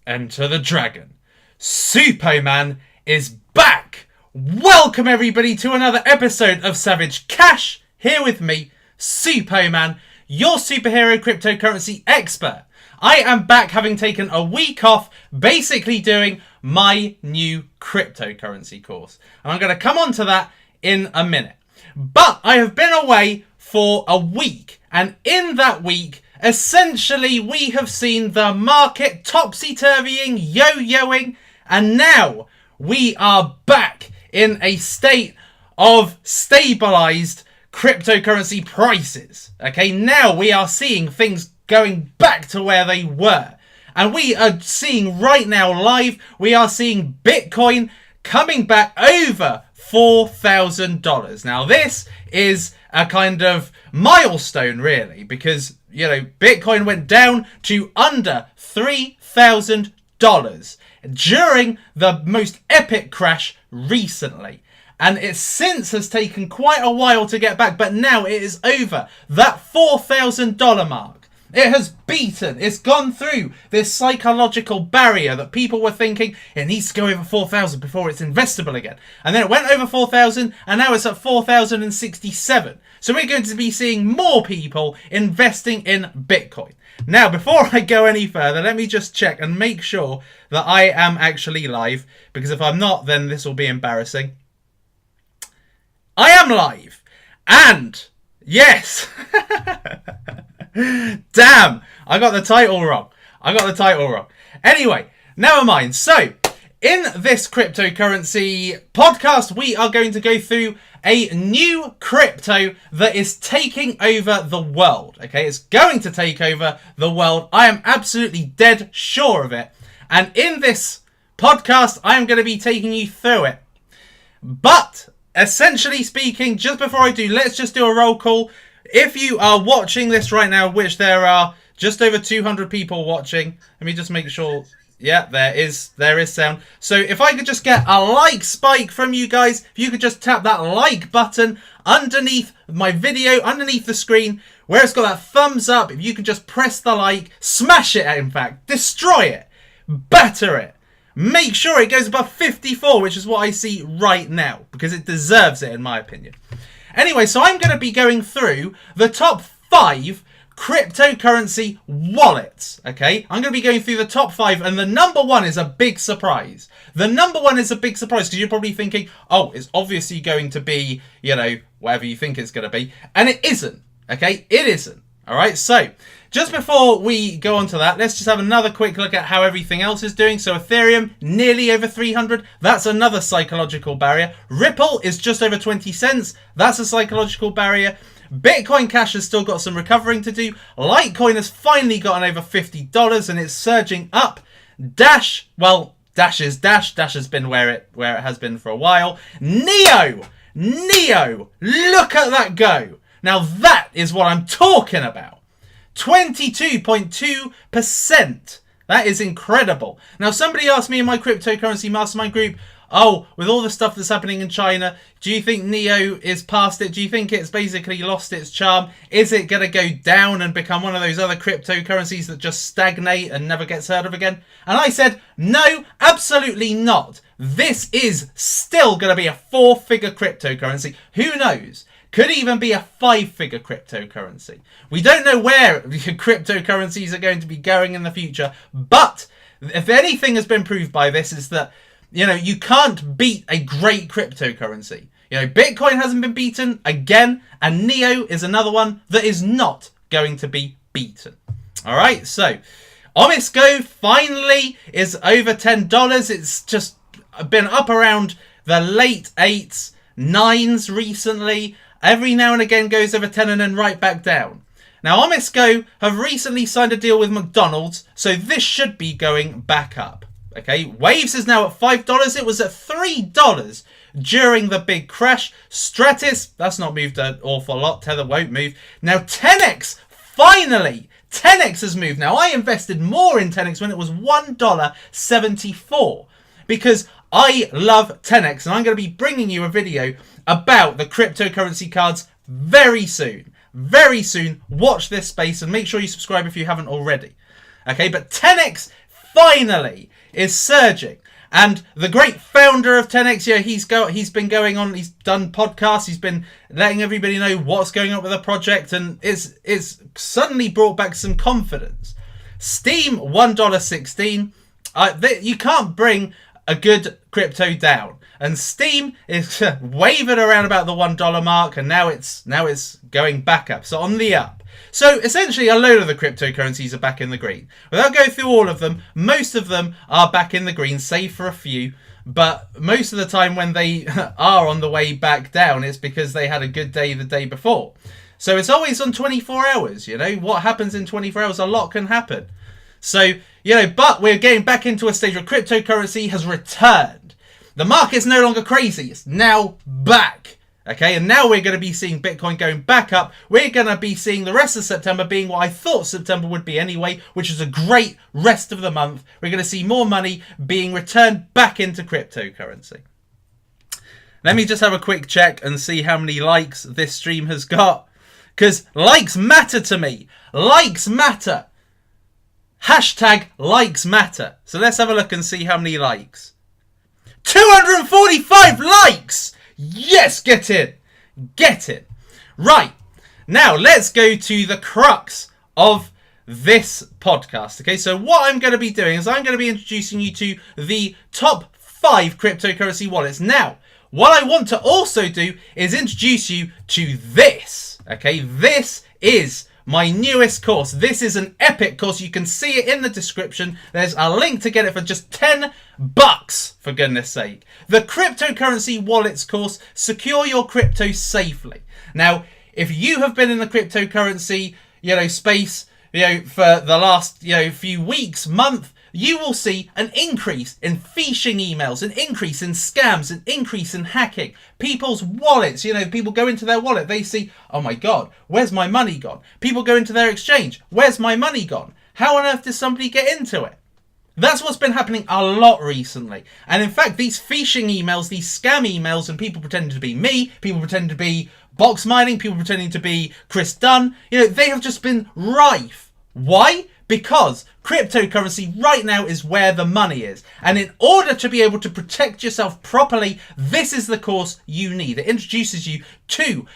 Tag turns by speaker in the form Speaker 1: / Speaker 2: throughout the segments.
Speaker 1: Enter the Dragon. Superman is back! Welcome everybody to another episode of Savage Cash. Here with me, Superman, your superhero cryptocurrency expert. I am back having taken a week off, basically doing my new cryptocurrency course. And I'm going to come on to that in a minute. But I have been away for a week, and in that week, essentially we have seen the market topsy-turvying, yo-yoing, and now we are back in a state of stabilized cryptocurrency prices. Okay, now we are seeing things going back to where they were. And we are seeing right now live, we are seeing Bitcoin coming back over $4,000. Now this is a kind of milestone really, because Bitcoin went down to under $3,000 during the most epic crash recently. And it since has taken quite a while to get back, but now it is over that $4,000 mark. It has beaten, it's gone through this psychological barrier that people were thinking it needs to go over 4,000 before it's investable again. And then it went over 4,000 and now it's at 4,067. So we're going to be seeing more people investing in Bitcoin. Now, before I go any further, let me just check and make sure that I am actually live, because if I'm not, then this will be embarrassing. I am live. And yes. Damn, I got the title wrong. Anyway, never mind. So, in this cryptocurrency podcast, we are going to go through a new crypto that is taking over the world. Okay, it's going to take over the world. I am absolutely dead sure of it. And in this podcast, I am going to be taking you through it. But, essentially speaking, just before I do, let's just do a roll call. If you are watching this right now, which there are just over 200 people watching, let me just make sure. Yeah, there is sound. So if I could just get a like spike from you guys, if you could just tap that like button underneath my video, underneath the screen, where it's got that thumbs up, if you could just press the like, smash it in fact, destroy it, batter it. Make sure it goes above 54, which is what I see right now, because it deserves it in my opinion. Anyway, so I'm going to be going through the top 5 cryptocurrency wallets, okay? I'm going to be going through the top 5, and the number 1 is a big surprise. The number 1 is a big surprise, because you're probably thinking, oh, it's obviously going to be, whatever you think it's going to be. And it isn't, okay? It isn't, all right? So, just before we go on to that, let's just have another quick look at how everything else is doing. So Ethereum, nearly over 300. That's another psychological barrier. Ripple is just over 20 cents. That's a psychological barrier. Bitcoin Cash has still got some recovering to do. Litecoin has finally gotten over $50 and it's surging up. Dash, well, Dash is Dash. Dash has been where it has been for a while. Neo, look at that go. Now that is what I'm talking about. 22.2%. That is incredible. Now, somebody asked me in my cryptocurrency mastermind group, oh, with all the stuff that's happening in China, do you think Neo is past it? Do you think it's basically lost its charm? Is it going to go down and become one of those other cryptocurrencies that just stagnate and never gets heard of again? And I said, no, absolutely not. This is still going to be a 4-figure cryptocurrency. Who knows? Could even be a 5-figure cryptocurrency. We don't know where cryptocurrencies are going to be going in the future, but if anything has been proved by this is that, you can't beat a great cryptocurrency. Bitcoin hasn't been beaten again, and Neo is another one that is not going to be beaten. All right, so Omisko finally is over $10. It's just been up around the late 8s, 9s recently. Every now and again goes over 10 and then right back down. Now, Omisko have recently signed a deal with McDonald's, so this should be going back up. Okay, Waves is now at $5. It was at $3 during the big crash. Stratis, that's not moved an awful lot. Tether won't move. Now, 10x, finally, 10x has moved. Now, I invested more in 10x when it was $1.74 because I love 10x, and I'm going to be bringing you a video about the cryptocurrency cards very soon. Very soon. Watch this space and make sure you subscribe if you haven't already. Okay, but 10x finally is surging. And the great founder of 10x, he's been going on, he's done podcasts, he's been letting everybody know what's going on with the project, and it's suddenly brought back some confidence. Steam, $1.16. You can't bring a good crypto down. And Steam is waving around about the $1 mark, and now it's going back up. So on the up. So essentially a load of the cryptocurrencies are back in the green. Without going through all of them, most of them are back in the green, save for a few. But most of the time when they are on the way back down, it's because they had a good day the day before. So it's always on 24 hours, What happens in 24 hours, a lot can happen. So, but we're getting back into a stage where cryptocurrency has returned. The market's no longer crazy, it's now back. Okay, and now we're going to be seeing Bitcoin going back up. We're going to be seeing the rest of September being what I thought September would be anyway, which is a great rest of the month. We're going to see more money being returned back into cryptocurrency. Let me just have a quick check and see how many likes this stream has got. Because likes matter to me. Likes matter. Hashtag likes matter. So let's have a look and see how many likes. 245 likes! Yes, get in. Get in. Right. Now, let's go to the crux of this podcast. Okay, so what I'm going to be doing is I'm going to be introducing you to the top 5 cryptocurrency wallets. Now, what I want to also do is introduce you to this. Okay, this is my newest course. This is an epic course. You can see it in the description. There's a link to get it for just $10, for goodness sake. The Cryptocurrency Wallets course, secure your crypto safely. Now, if you have been in the cryptocurrency, space, for the last, few weeks, month, you will see an increase in phishing emails, an increase in scams, an increase in hacking. People's wallets, people go into their wallet, they see, oh my God, where's my money gone? People go into their exchange, where's my money gone? How on earth does somebody get into it? That's what's been happening a lot recently. And in fact, these phishing emails, these scam emails, and people pretending to be me, people pretending to be Box Mining, people pretending to be Chris Dunn, they have just been rife. Why? Because cryptocurrency right now is where the money is. And in order to be able to protect yourself properly, this is the course you need. It introduces you to,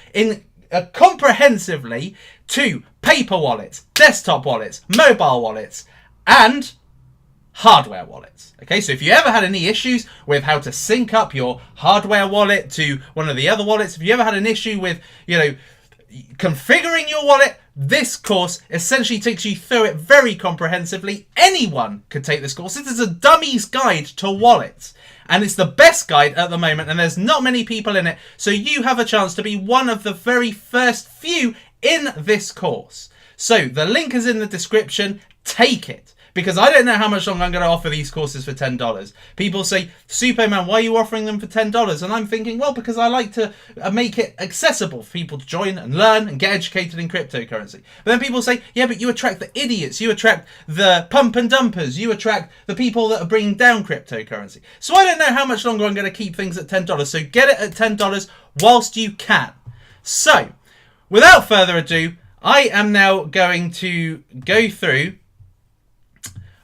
Speaker 1: comprehensively, to paper wallets, desktop wallets, mobile wallets, and hardware wallets. Okay, so if you ever had any issues with how to sync up your hardware wallet to one of the other wallets, if you ever had an issue with, configuring your wallet, this course essentially takes you through it very comprehensively. Anyone could take this course. This is a dummy's guide to wallets. And it's the best guide at the moment, and there's not many people in it. So you have a chance to be one of the very first few in this course. So the link is in the description. Take it. Because I don't know how much longer I'm going to offer these courses for $10. People say, Superman, why are you offering them for $10? And I'm thinking, well, because I like to make it accessible for people to join and learn and get educated in cryptocurrency. But then people say, yeah, but you attract the idiots. You attract the pump and dumpers. You attract the people that are bringing down cryptocurrency. So I don't know how much longer I'm going to keep things at $10. So get it at $10 whilst you can. So without further ado, I am now going to go through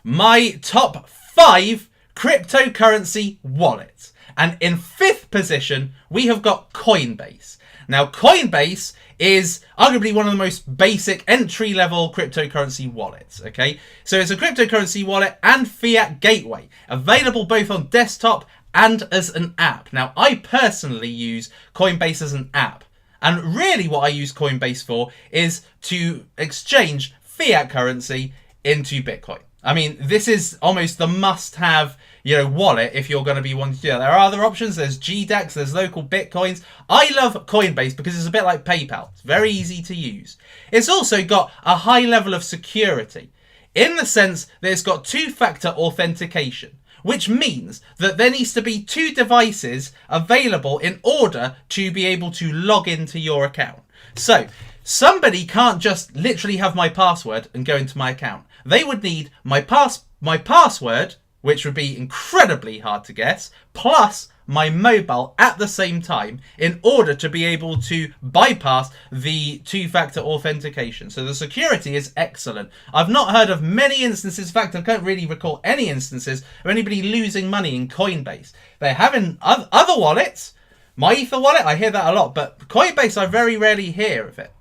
Speaker 1: my top 5 cryptocurrency wallets. And in 5th position, we have got Coinbase. Now, Coinbase is arguably one of the most basic entry-level cryptocurrency wallets, okay? So it's a cryptocurrency wallet and fiat gateway, available both on desktop and as an app. Now, I personally use Coinbase as an app. And really what I use Coinbase for is to exchange fiat currency into Bitcoin. I mean, this is almost the must-have, wallet if you're going to be wanting to do that. There are other options. There's GDAX, there's local Bitcoins. I love Coinbase because it's a bit like PayPal. It's very easy to use. It's also got a high level of security in the sense that it's got 2-factor authentication, which means that there needs to be 2 devices available in order to be able to log into your account. So somebody can't just literally have my password and go into my account. They would need my password, which would be incredibly hard to guess, plus my mobile at the same time in order to be able to bypass the two-factor authentication. So the security is excellent. I've not heard of many instances, in fact I can't really recall any instances of anybody losing money in Coinbase. They're having other wallets, my Ether wallet, I hear that a lot, but Coinbase I very rarely hear of it.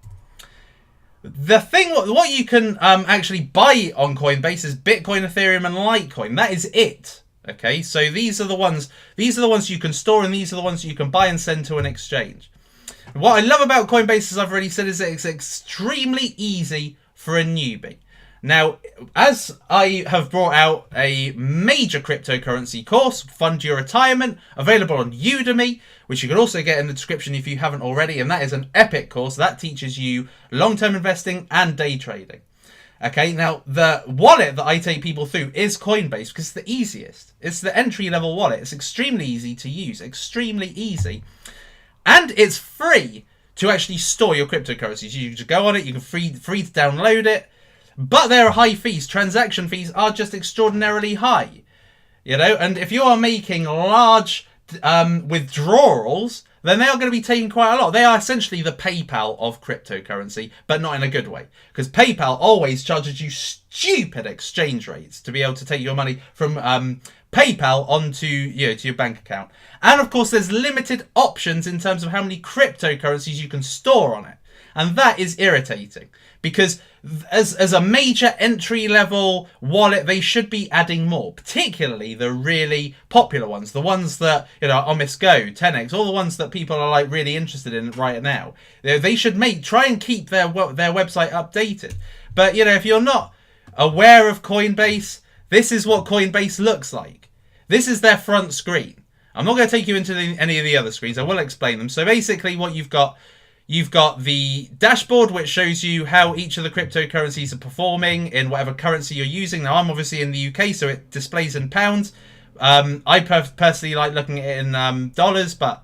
Speaker 1: The thing, what you can actually buy on Coinbase is Bitcoin, Ethereum, and Litecoin. That is it. Okay, so these are the ones you can store, and these are the ones you can buy and send to an exchange. What I love about Coinbase, as I've already said, is that it's extremely easy for a newbie. Now, as I have brought out a major cryptocurrency course, Fund Your Retirement, available on Udemy, which you can also get in the description if you haven't already, and that is an epic course that teaches you long-term investing and day trading. Okay, now the wallet that I take people through is Coinbase because it's the easiest. It's the entry-level wallet. It's extremely easy to use, extremely easy. And it's free to actually store your cryptocurrencies. You just go on it, you can free to download it. But there are high fees. Transaction fees are just extraordinarily high. You know, and if you are making large withdrawals, then they are going to be taking quite a lot. They are essentially the PayPal of cryptocurrency, but not in a good way. Because PayPal always charges you stupid exchange rates to be able to take your money from PayPal onto to your bank account. And of course, there's limited options in terms of how many cryptocurrencies you can store on it. And that is irritating because as a major entry-level wallet, they should be adding more, particularly the really popular ones, the ones that, Omis Go, 10x, all the ones that people are like really interested in right now. They should try and keep their website updated. But, if you're not aware of Coinbase, this is what Coinbase looks like. This is their front screen. I'm not going to take you into any of the other screens. I will explain them. So basically what you've got the dashboard, which shows you how each of the cryptocurrencies are performing in whatever currency you're using. Now, I'm obviously in the UK, so it displays in pounds. I personally like looking at it in dollars, but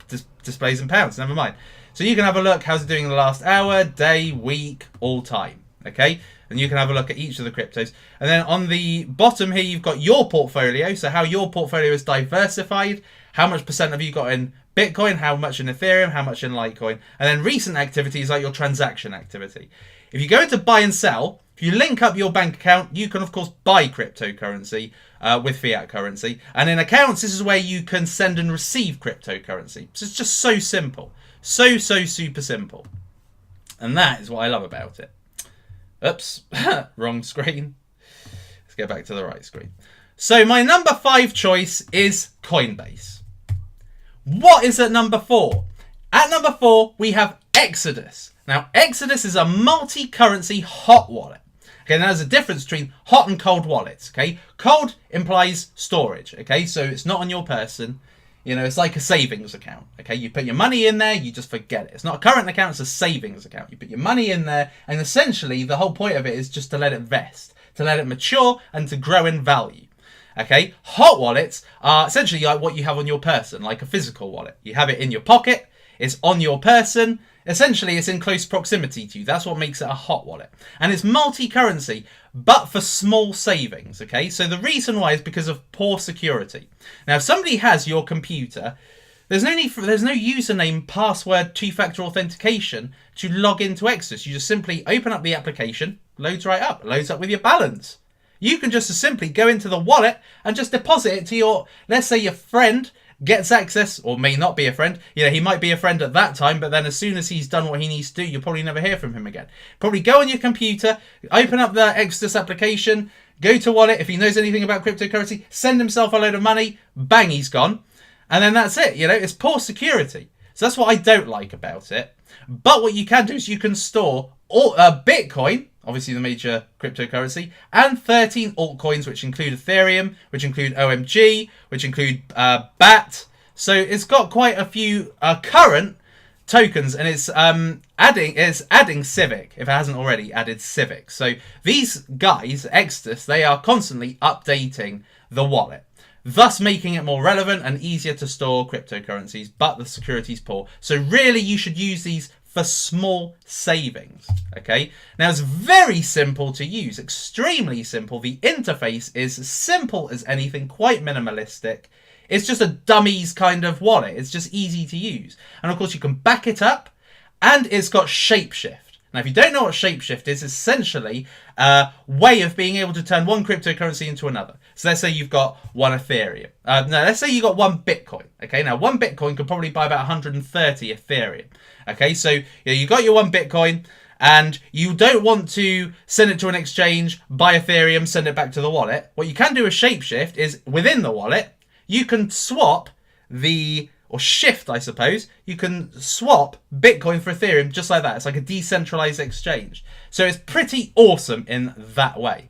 Speaker 1: it displays in pounds. Never mind. So you can have a look how's it doing in the last hour, day, week, all time. Okay? And you can have a look at each of the cryptos. And then on the bottom here, you've got your portfolio. So how your portfolio is diversified. How much % have you got in Bitcoin, how much in Ethereum, how much in Litecoin, and then recent activities like your transaction activity. If you go into buy and sell, if you link up your bank account, you can of course buy cryptocurrency with fiat currency. And in accounts, this is where you can send and receive cryptocurrency. So it's just so simple. So super simple. And that is what I love about it. Oops, wrong screen. Let's go back to the right screen. So my number 5 choice is Coinbase. What is at number 4? At number 4, we have Exodus. Now, Exodus is a multi-currency hot wallet. Okay, now there's a difference between hot and cold wallets. Okay, cold implies storage. Okay, so it's not on your person. It's like a savings account. Okay, you put your money in there, you just forget it. It's not a current account, it's a savings account. You put your money in there, and essentially the whole point of it is just to let it vest, to let it mature, and to grow in value. Okay, hot wallets are essentially like what you have on your person, like a physical wallet. You have it in your pocket, it's on your person, essentially it's in close proximity to you. That's what makes it a hot wallet. And it's multi-currency, but for small savings, okay? So the reason why is because of poor security. Now, if somebody has your computer, there's no username, password, two-factor authentication to log into Exodus. You just simply open up the application, loads right up, loads up with your balance. You can just as simply go into the wallet and just deposit it to your, let's say your friend gets access, or may not be a friend. He might be a friend at that time, but then as soon as he's done what he needs to do, you'll probably never hear from him again. Probably go on your computer, open up the Exodus application, go to wallet. If he knows anything about cryptocurrency, send himself a load of money, bang, he's gone. And then that's it. It's poor security. So that's what I don't like about it. But what you can do is you can store all Bitcoin, obviously the major cryptocurrency, and 13 altcoins, which include Ethereum, which include OMG, which include BAT. So it's got quite a few current tokens, and it's adding Civic, if it hasn't already added Civic. So these guys, Exodus, they are constantly updating the wallet, thus making it more relevant and easier to store cryptocurrencies, but the security's poor. So really you should use these for small savings. Okay, now it's very simple to use, extremely simple. The interface is simple as anything, quite minimalistic. It's just a dummies kind of wallet. It's just easy to use. And of course you can back it up, and it's got Shapeshift. Now, if you don't know what Shapeshift is, it's essentially a way of being able to turn one cryptocurrency into another. So let's say you've got one Ethereum. Let's say you've got one Bitcoin. Okay, now one Bitcoin could probably buy about 130 Ethereum. Okay, so you got your one Bitcoin, and you don't want to send it to an exchange, buy Ethereum, send it back to the wallet. What you can do with Shapeshift is within the wallet, you can swap or shift, I suppose, you can swap Bitcoin for Ethereum just like that. It's like a decentralized exchange. So it's pretty awesome in that way.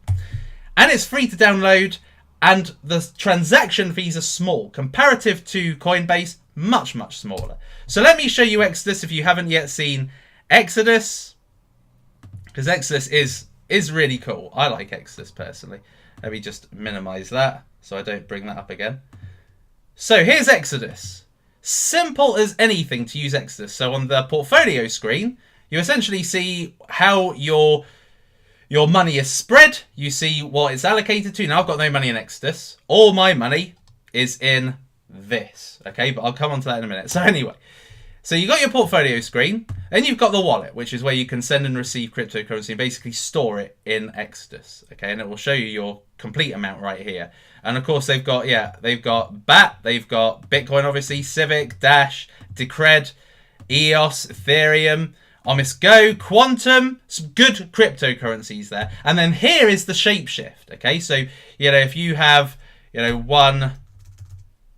Speaker 1: And it's free to download, and the transaction fees are small. Comparative to Coinbase, much, much smaller. So let me show you Exodus if you haven't yet seen Exodus, because Exodus is really cool. I like Exodus personally. Let me just minimize that so I don't bring that up again. So here's Exodus. Simple as anything to use Exodus. So on the portfolio screen, you essentially see how your money is spread. You see what it's allocated to. Now, I've got no money in Exodus. All my money is in this. Okay, but I'll come on to that in a minute. So anyway, so you got your portfolio screen, and you've got the wallet, which is where you can send and receive cryptocurrency and basically store it in Exodus. Okay, and it will show you your complete amount right here. And of course, they've got BAT, they've got Bitcoin, obviously, Civic, Dash, Decred, EOS, Ethereum, Omis Go, Quantum, some good cryptocurrencies there. And then here is the Shapeshift. Okay, so if you have one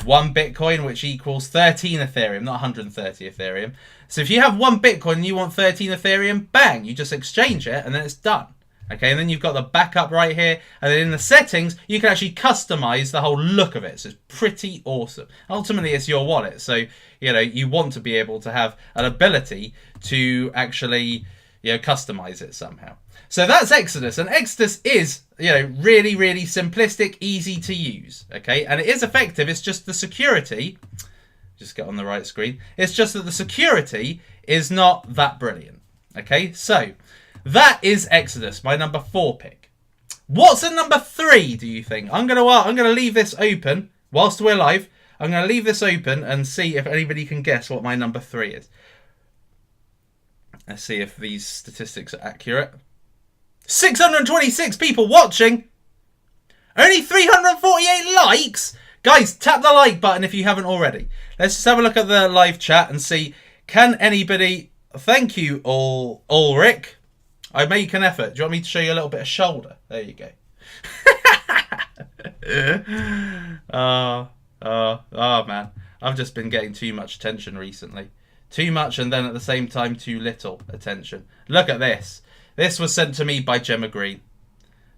Speaker 1: Bitcoin, which equals 13 Ethereum, not 130 Ethereum. So if you have one Bitcoin and you want 13 Ethereum, bang, you just exchange it and then it's done. Okay, and then you've got the backup right here, and then in the settings, you can actually customize the whole look of it. So it's pretty awesome. Ultimately, it's your wallet, so you want to be able to have an ability to actually customize it somehow. So that's Exodus, and Exodus is really, really simplistic, easy to use. Okay, and it is effective. It's just the security. Just get on the right screen. It's just that the security is not that brilliant. Okay, so that is Exodus, my number 4 pick. What's at number 3, do you think? I'm gonna leave this open whilst we're live. I'm gonna leave this open and see if anybody can guess what my number 3 is. Let's see if these statistics are accurate. 626 people watching. Only 348 likes. Guys, tap the like button if you haven't already. Let's just have a look at the live chat and see, can anybody... Thank you, Ulrich. I make an effort. Do you want me to show you a little bit of shoulder? There you go. Oh, man. I've just been getting too much attention recently. Too much, and then at the same time, too little attention. Look at this. This was sent to me by Gemma Green.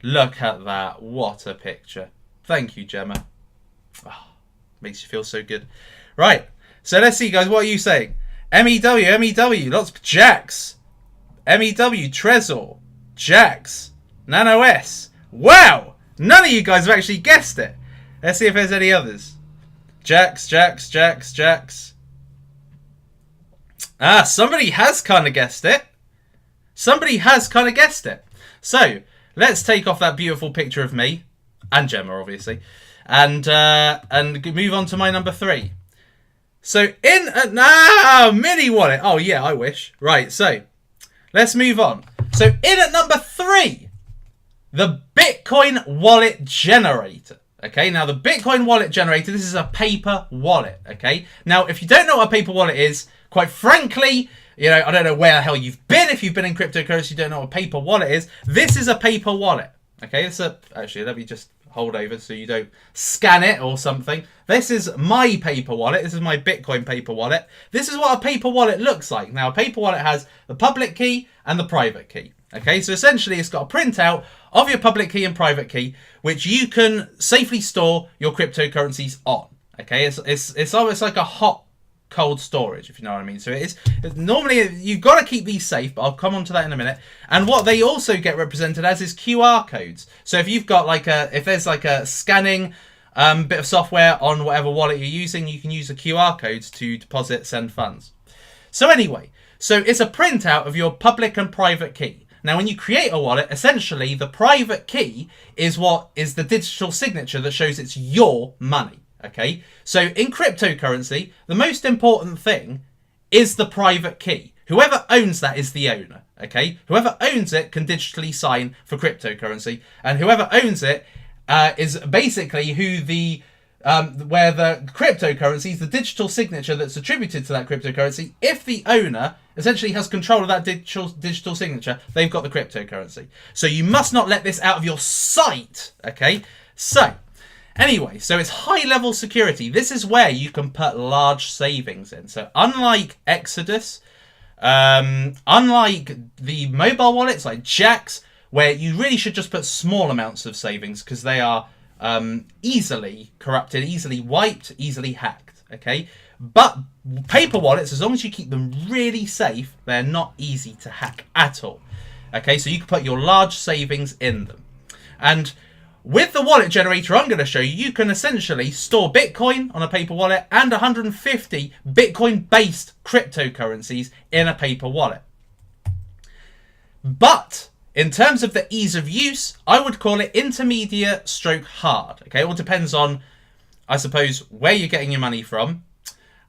Speaker 1: Look at that. What a picture. Thank you, Gemma. Oh, makes you feel so good. Right. So let's see, guys. What are you saying? MEW. Lots of Jax. MEW, Trezor, Jax, Nano S. Wow! None of you guys have actually guessed it. Let's see if there's any others. Jax. Ah, somebody has kind of guessed it. So, let's take off that beautiful picture of me, and Gemma, obviously, and move on to my number 3. So, mini wallet. Oh, yeah, I wish. Right, so... let's move on. So in at number 3, the Bitcoin Wallet Generator. Okay, now the Bitcoin Wallet Generator, this is a paper wallet. Okay, now if you don't know what a paper wallet is, quite frankly, I don't know where the hell you've been. If you've been in cryptocurrency, you don't know what a paper wallet is. This is a paper wallet. Okay, actually, let me just hold over so you don't scan it or something. This is my paper wallet. This is my Bitcoin paper wallet. This is what a paper wallet looks like. Now, a paper wallet has the public key and the private key. Okay, so essentially it's got a printout of your public key and private key, which you can safely store your cryptocurrencies on. Okay, it's almost like a hot cold storage, if you know what I mean. So it's normally you've got to keep these safe, but I'll come on to that in a minute. And what they also get represented as is QR codes. So if you've got if there's a scanning bit of software on whatever wallet you're using, you can use the QR codes to deposit, send funds. So anyway, so it's a printout of your public and private key. Now, when you create a wallet, essentially the private key is what is the digital signature that shows it's your money. Okay, so in cryptocurrency, the most important thing is the private key. Whoever owns that is the owner. Okay, whoever owns it can digitally sign for cryptocurrency, and whoever owns it is basically who the where the cryptocurrency is the digital signature that's attributed to that cryptocurrency. If the owner essentially has control of that digital signature, they've got the cryptocurrency. So you must not let this out of your sight. Okay, so anyway, so it's high level security. This is where you can put large savings in. So unlike Exodus, unlike the mobile wallets like Jaxx, where you really should just put small amounts of savings because they are easily corrupted, easily wiped, easily hacked. Okay, but paper wallets, as long as you keep them really safe, they're not easy to hack at all. Okay, so you can put your large savings in them. And with the wallet generator I'm going to show you, you can essentially store Bitcoin on a paper wallet and 150 Bitcoin-based cryptocurrencies in a paper wallet. But in terms of the ease of use, I would call it intermediate stroke hard. Okay, it all depends on, I suppose, where you're getting your money from,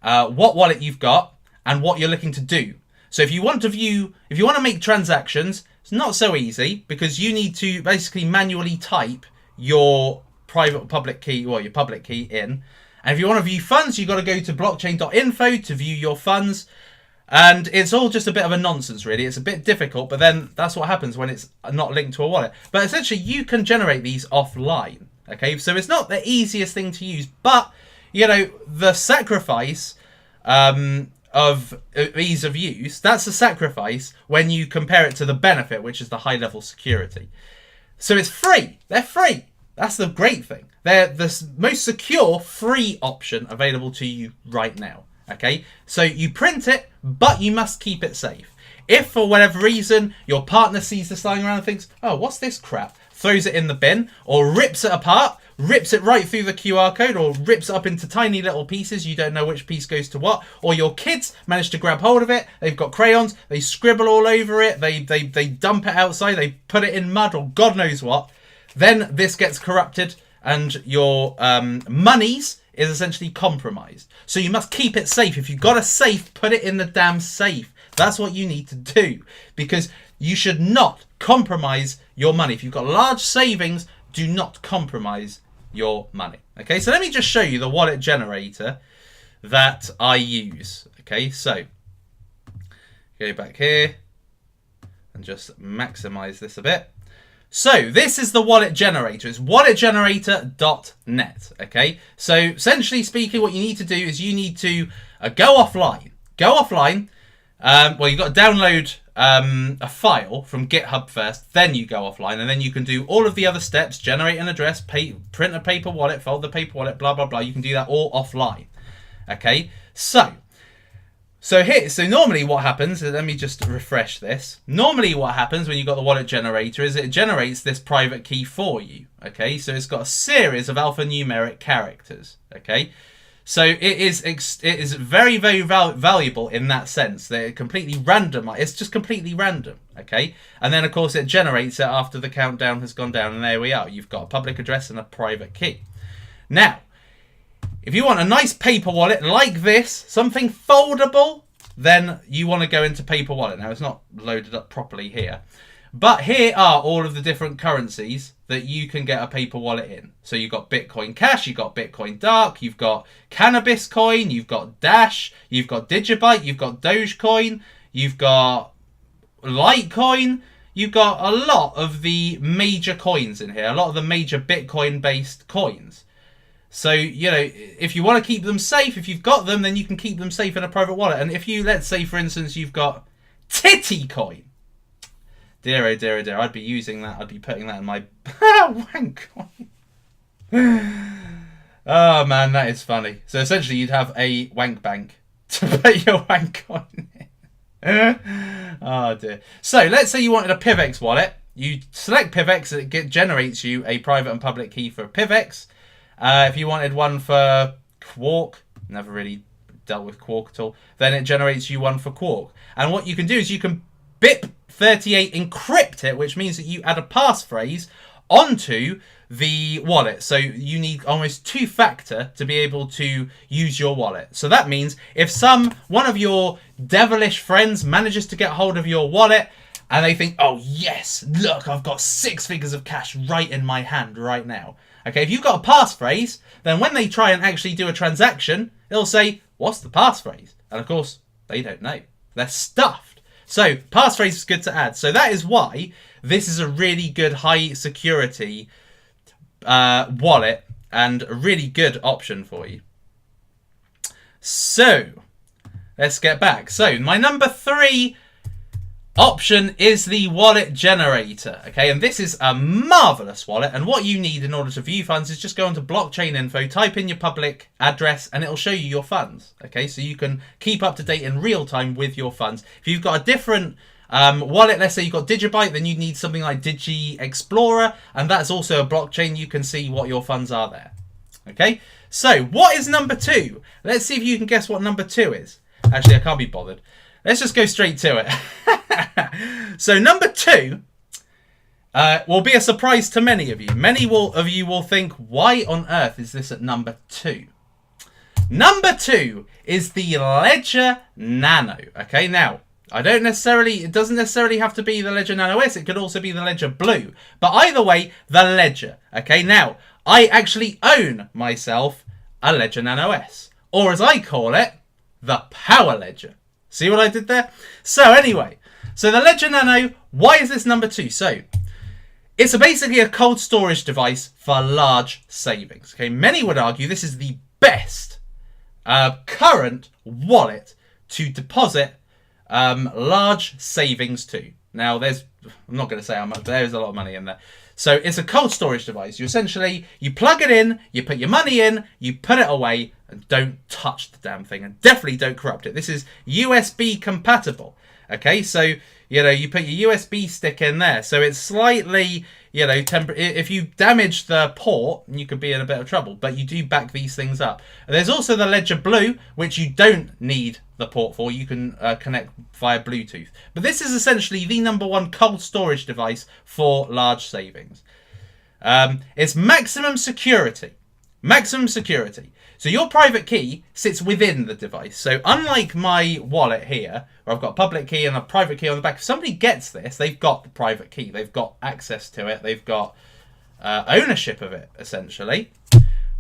Speaker 1: what wallet you've got, and what you're looking to do. So if you want to make transactions, it's not so easy because you need to basically manually type your private public key or your public key in. And if you want to view funds, you've got to go to blockchain.info to view your funds. And it's all just a bit of a nonsense, really. It's a bit difficult, but then that's what happens when it's not linked to a wallet. But essentially, you can generate these offline. Okay, so it's not the easiest thing to use, but you know, the sacrifice of ease of use, that's a sacrifice when you compare it to the benefit, which is the high level security. So it's free. They're free. That's the great thing. They're the most secure free option available to you right now. Okay, so you print it, but you must keep it safe. If for whatever reason your partner sees this lying around and thinks, oh, what's this crap? Throws it in the bin or rips it apart, rips it right through the QR code or rips it up into tiny little pieces. You don't know which piece goes to what. Or your kids manage to grab hold of it. They've got crayons. They scribble all over it. They dump it outside. They put it in mud or God knows what. Then this gets corrupted and your monies is essentially compromised. So you must keep it safe. If you've got a safe, put it in the damn safe. That's what you need to do because you should not compromise your money. If you've got large savings, do not compromise your money. Okay, so let me just show you the wallet generator that I use. Okay, so go back here and just maximize this a bit. So this is the wallet generator. It's walletgenerator.net. Okay, so essentially speaking, what you need to do is you need to go offline. Go offline. Well, you've got to download a file from GitHub first, then you go offline, and then you can do all of the other steps: generate an address, print a paper wallet, fold the paper wallet, blah blah blah. You can do that all offline. Okay, so normally what happens, let me just refresh this. Normally what happens when you've got the wallet generator is it generates this private key for you. Okay, so it's got a series of alphanumeric characters. Okay, so it is very, very valuable in that sense. They're completely random. It's just completely random. Okay, and then of course it generates it after the countdown has gone down, and there we are. You've got a public address and a private key. Now, if you want a nice paper wallet like this, something foldable, then you want to go into paper wallet. Now, it's not loaded up properly here. But here are all of the different currencies that you can get a paper wallet in. So you've got Bitcoin Cash, you've got Bitcoin Dark, you've got Cannabis Coin, you've got Dash, you've got Digibyte, you've got Dogecoin, you've got Litecoin. You've got a lot of the major coins in here, a lot of the major Bitcoin-based coins. So, you know, if you want to keep them safe, if you've got them, then you can keep them safe in a private wallet. And if you, let's say, for instance, you've got Titty Coin. Dear, oh dear, oh dear. I'd be using that. I'd be putting that in my wank coin. Oh, man, that is funny. So, essentially, you'd have a wank bank to put your wank coin in. Oh, dear. So, let's say you wanted a PivX wallet. You select PivX. It generates you a private and public key for PivX. If you wanted one for Quark, never really dealt with Quark at all, then it generates you one for Quark. And what you can do is you can BIP38 encrypt it, which means that you add a passphrase onto the wallet. So you need almost two-factor to be able to use your wallet. So that means if one of your devilish friends manages to get hold of your wallet and they think, oh yes, look, I've got 6 figures of cash right in my hand right now. Okay, if you've got a passphrase, then when they try and actually do a transaction, it'll say, what's the passphrase? And of course, they don't know. They're stuffed. So passphrase is good to add. So that is why this is a really good high security wallet and a really good option for you. So let's get back. So my number 3 option is the wallet generator. Okay, and this is a marvelous wallet, and what you need in order to view funds is just go onto blockchain info, type in your public address, and it'll show you your funds. Okay, so you can keep up to date in real time with your funds. If you've got a different wallet, let's say you've got Digibyte, then you need something like Digi Explorer, and that's also a blockchain. You can see what your funds are there. Okay, so what is number 2? Let's see if you can guess what number 2 is. Actually, I can't be bothered. Let's just go straight to it. So number 2 will be a surprise to many of you. Many of you will think, why on earth is this at number 2? Number 2 is the Ledger Nano. Okay, now, it doesn't necessarily have to be the Ledger Nano S. It could also be the Ledger Blue. But either way, the Ledger. Okay, now, I actually own myself a Ledger Nano S. Or as I call it, the Power Ledger. See what I did there? So anyway, so the Ledger Nano, why is this number 2? So, it's basically a cold storage device for large savings. Okay, many would argue this is the best current wallet to deposit large savings to. Now, I'm not going to say how much, but there's a lot of money in there. So it's a cold storage device. You plug it in, you put your money in, you put it away, and don't touch the damn thing, and definitely don't corrupt it. This is USB compatible. Okay, so, you put your USB stick in there. So it's slightly, if you damage the port, you could be in a bit of trouble, but you do back these things up. And there's also the Ledger Blue, which you don't need the port for. You can connect via Bluetooth. But this is essentially the number 1 cold storage device for large savings. It's maximum security. Maximum security. So your private key sits within the device. So unlike my wallet here, where I've got a public key and a private key on the back, if somebody gets this, they've got the private key. They've got access to it. They've got ownership of it, essentially.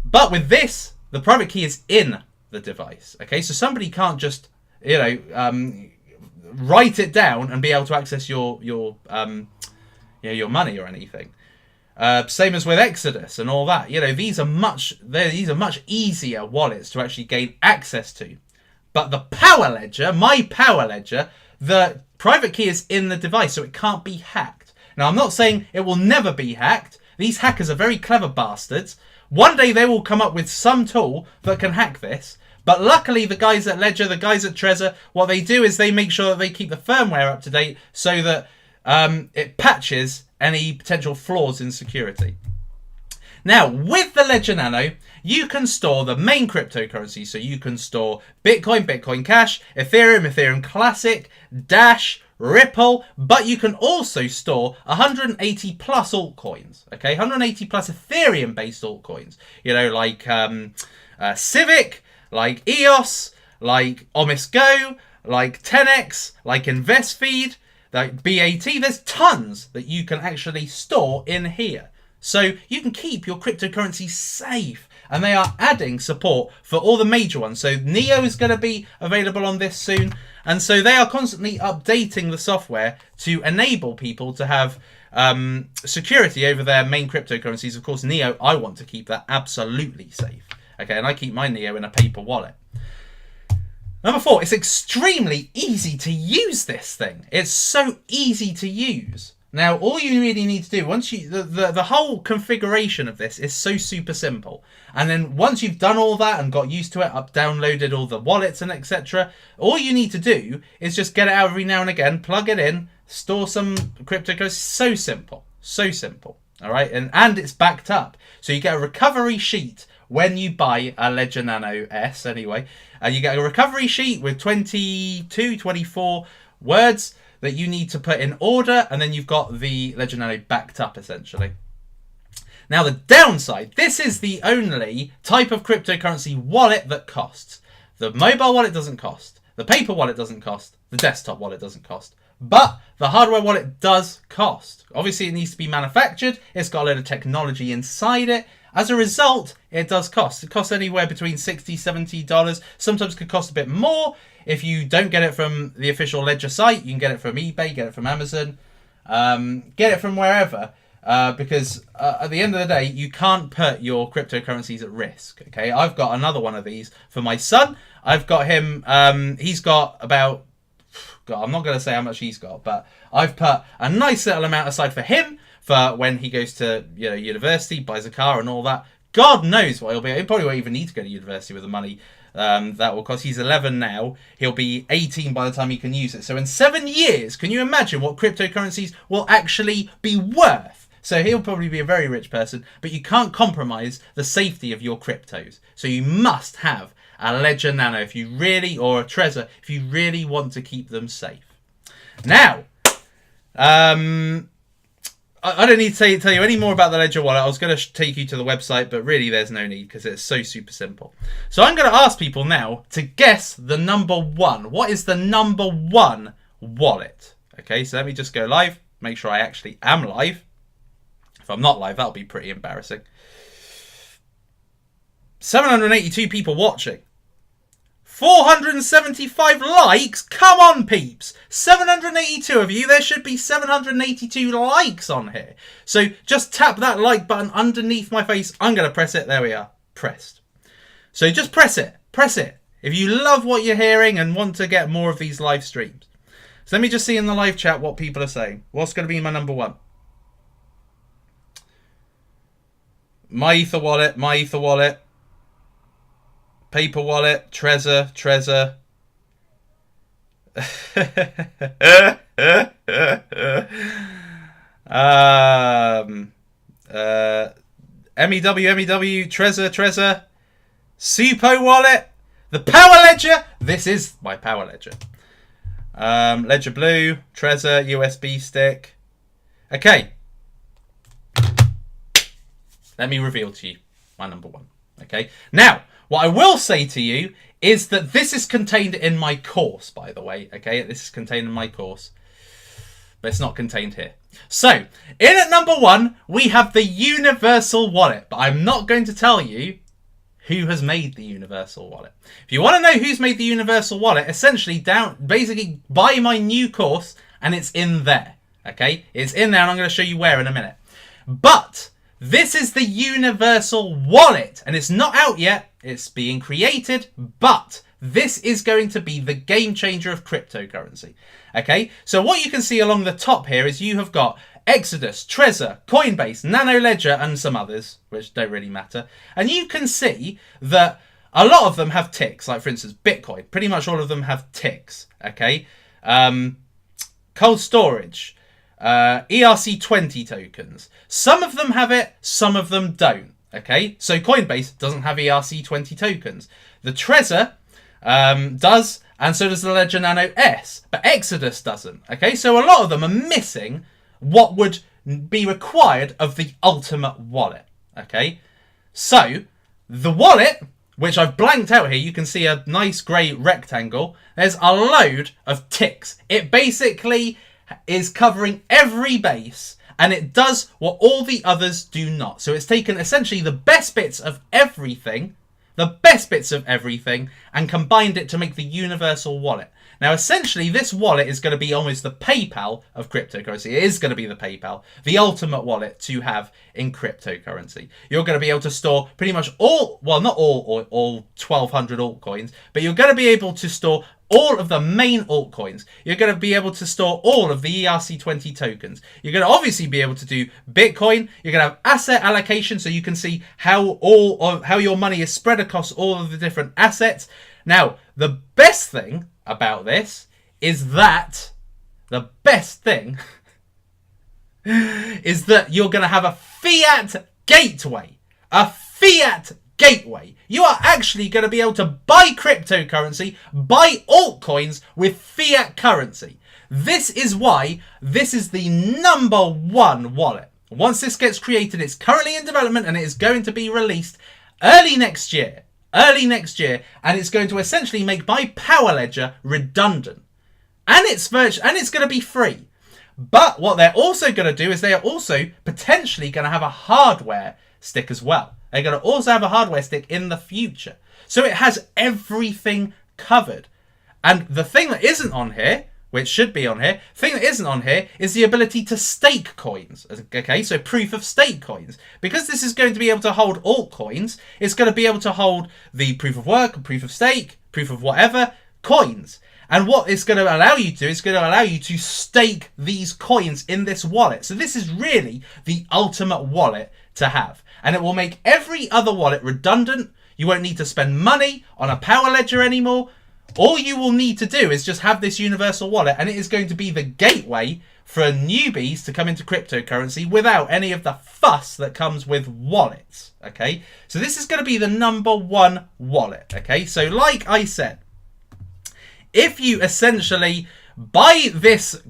Speaker 1: But with this, the private key is in the device. Okay, so somebody can't just, write it down and be able to access your money or anything. Same as with Exodus and all that. These are much easier wallets to actually gain access to. But the Power Ledger, my Power Ledger, the private key is in the device, so it can't be hacked. Now, I'm not saying it will never be hacked. These hackers are very clever bastards. One day they will come up with some tool that can hack this. But luckily, the guys at Ledger, the guys at Trezor, what they do is they make sure that they keep the firmware up to date so that it patches any potential flaws in security. Now, with the Ledger Nano, you can store the main cryptocurrency. So you can store Bitcoin, Bitcoin Cash, Ethereum, Ethereum Classic, Dash, Ripple, but you can also store 180 plus altcoins. Okay, 180 plus Ethereum-based altcoins. Like Civic, like EOS, like Omis Go, like 10x, like InvestFeed, like BAT. There's tons that you can actually store in here. So you can keep your cryptocurrency safe. And they are adding support for all the major ones. So Neo is going to be available on this soon. And so they are constantly updating the software to enable people to have security over their main cryptocurrencies. Of course, Neo, I want to keep that absolutely safe. Okay, and I keep my Neo in a paper wallet. Number 4, it's extremely easy to use this thing. It's so easy to use. Now, all you really need to do, once the whole configuration of this is so super simple. And then once you've done all that and got used to it, downloaded all the wallets and etc., all you need to do is just get it out every now and again, plug it in, store some cryptocurrency. So simple. So simple. All right, and it's backed up. So you get a recovery sheet when you buy a Ledger Nano S anyway. You get a recovery sheet with 22, 24 words that you need to put in order, and then you've got the Ledger Nano backed up essentially. Now the downside, this is the only type of cryptocurrency wallet that costs. The mobile wallet doesn't cost. The paper wallet doesn't cost. The desktop wallet doesn't cost. But the hardware wallet does cost. Obviously, it needs to be manufactured. It's got a load of technology inside it. As a result, it does cost. It costs anywhere between $60, $70. Sometimes it could cost a bit more. If you don't get it from the official Ledger site, you can get it from eBay, get it from Amazon, get it from wherever. Because at the end of the day, you can't put your cryptocurrencies at risk. Okay, I've got another one of these for my son. I've got him. He's got about. God, I'm not going to say how much he's got, but I've put a nice little amount aside for him for when he goes to university, buys a car, and all that. God knows what he'll be. He probably won't even need to go to university with the money that will cost. He's 11 now. He'll be 18 by the time he can use it. So in 7 years, can you imagine what cryptocurrencies will actually be worth? So he'll probably be a very rich person, but you can't compromise the safety of your cryptos. So you must have a Ledger Nano if you really, or a Trezor if you really want to keep them safe. Now, I don't need to tell you any more about the Ledger wallet. I was going to take you to the website, but really there's no need because it's so super simple. So I'm going to ask people now to guess the number one. What is the number one wallet? Okay, so let me just go live. Make sure I actually am live. If I'm not live, that'll be pretty embarrassing. 782 people watching. 475 likes? Come on, peeps. 782 of you. There should be 782 likes on here. So just tap that like button underneath my face. I'm going to press it. There we are. Pressed. So just press it. Press it. If you love what you're hearing and want to get more of these live streams. So let me just see in the live chat what people are saying. What's going to be my number one? My Ether wallet. My Ether wallet. Paper wallet, Trezor. MEW, Trezor. Supo wallet, the Power Ledger. This is my Power Ledger. Ledger Blue, Trezor, USB stick. Okay. Let me reveal to you my number one. Okay. Now, what I will say to you is that this is contained in my course, by the way. Okay, this is contained in my course, but it's not contained here. So, in at number one, we have the Universal Wallet, but I'm not going to tell you who has made the Universal Wallet. If you want to know who's made the Universal Wallet, essentially basically buy my new course, and it's in there. Okay, it's in there, and I'm going to show you where in a minute. But this is the Universal Wallet, and it's not out yet. It's being created, but this is going to be the game changer of cryptocurrency. Okay, so what you can see along the top here is you have got Exodus, Trezor, Coinbase, Nano Ledger, and some others, which don't really matter. And you can see that a lot of them have ticks, like for instance, Bitcoin. Pretty much all of them have ticks. Okay, cold storage, ERC20 tokens. Some of them have it, some of them don't. Okay, so Coinbase doesn't have ERC20 tokens. The Trezor does, and so does the Ledger Nano S, but Exodus doesn't. Okay, so a lot of them are missing what would be required of the ultimate wallet. Okay, so the wallet, which I've blanked out here, you can see a nice grey rectangle. There's a load of ticks. It basically is covering every base, and it does what all the others do not. So it's taken essentially the best bits of everything, and combined it to make the Universal Wallet. Now, essentially, this wallet is going to be almost the PayPal of cryptocurrency. It is going to be the PayPal, the ultimate wallet to have in cryptocurrency. You're going to be able to store pretty much all, well, not all 1,200 altcoins, but you're going to be able to store all of the main altcoins. You're going to be able to store all of the ERC20 tokens. You're going to obviously be able to do Bitcoin. You're going to have asset allocation, so you can see how your money is spread across all of the different assets. Now, the best thing about this is that you're going to have a fiat gateway. You are actually going to be able to buy cryptocurrency, buy altcoins with fiat currency. This is why this is the number one wallet. Once this gets created, it's currently in development and it is going to be released early next year. And it's going to essentially make my Power Ledger redundant. And it's going to be free. But what they're also going to do is they are also potentially going to have a hardware stick as well. They're going to also have a hardware stick in the future. So it has everything covered. And the thing that isn't on here, which should be on here, the thing that isn't on here is the ability to stake coins. Okay, so proof of stake coins. Because this is going to be able to hold altcoins, it's going to be able to hold the proof of work, proof of stake, proof of whatever, coins. And what it's going to allow you to do is going to allow you to stake these coins in this wallet. So this is really the ultimate wallet to have. And it will make every other wallet redundant. You won't need to spend money on a Power Ledger anymore. All you will need to do is just have this universal wallet, and it is going to be the gateway for newbies to come into cryptocurrency without any of the fuss that comes with wallets. Okay, so this is going to be the #1 wallet. Okay, so like I said, if you essentially buy this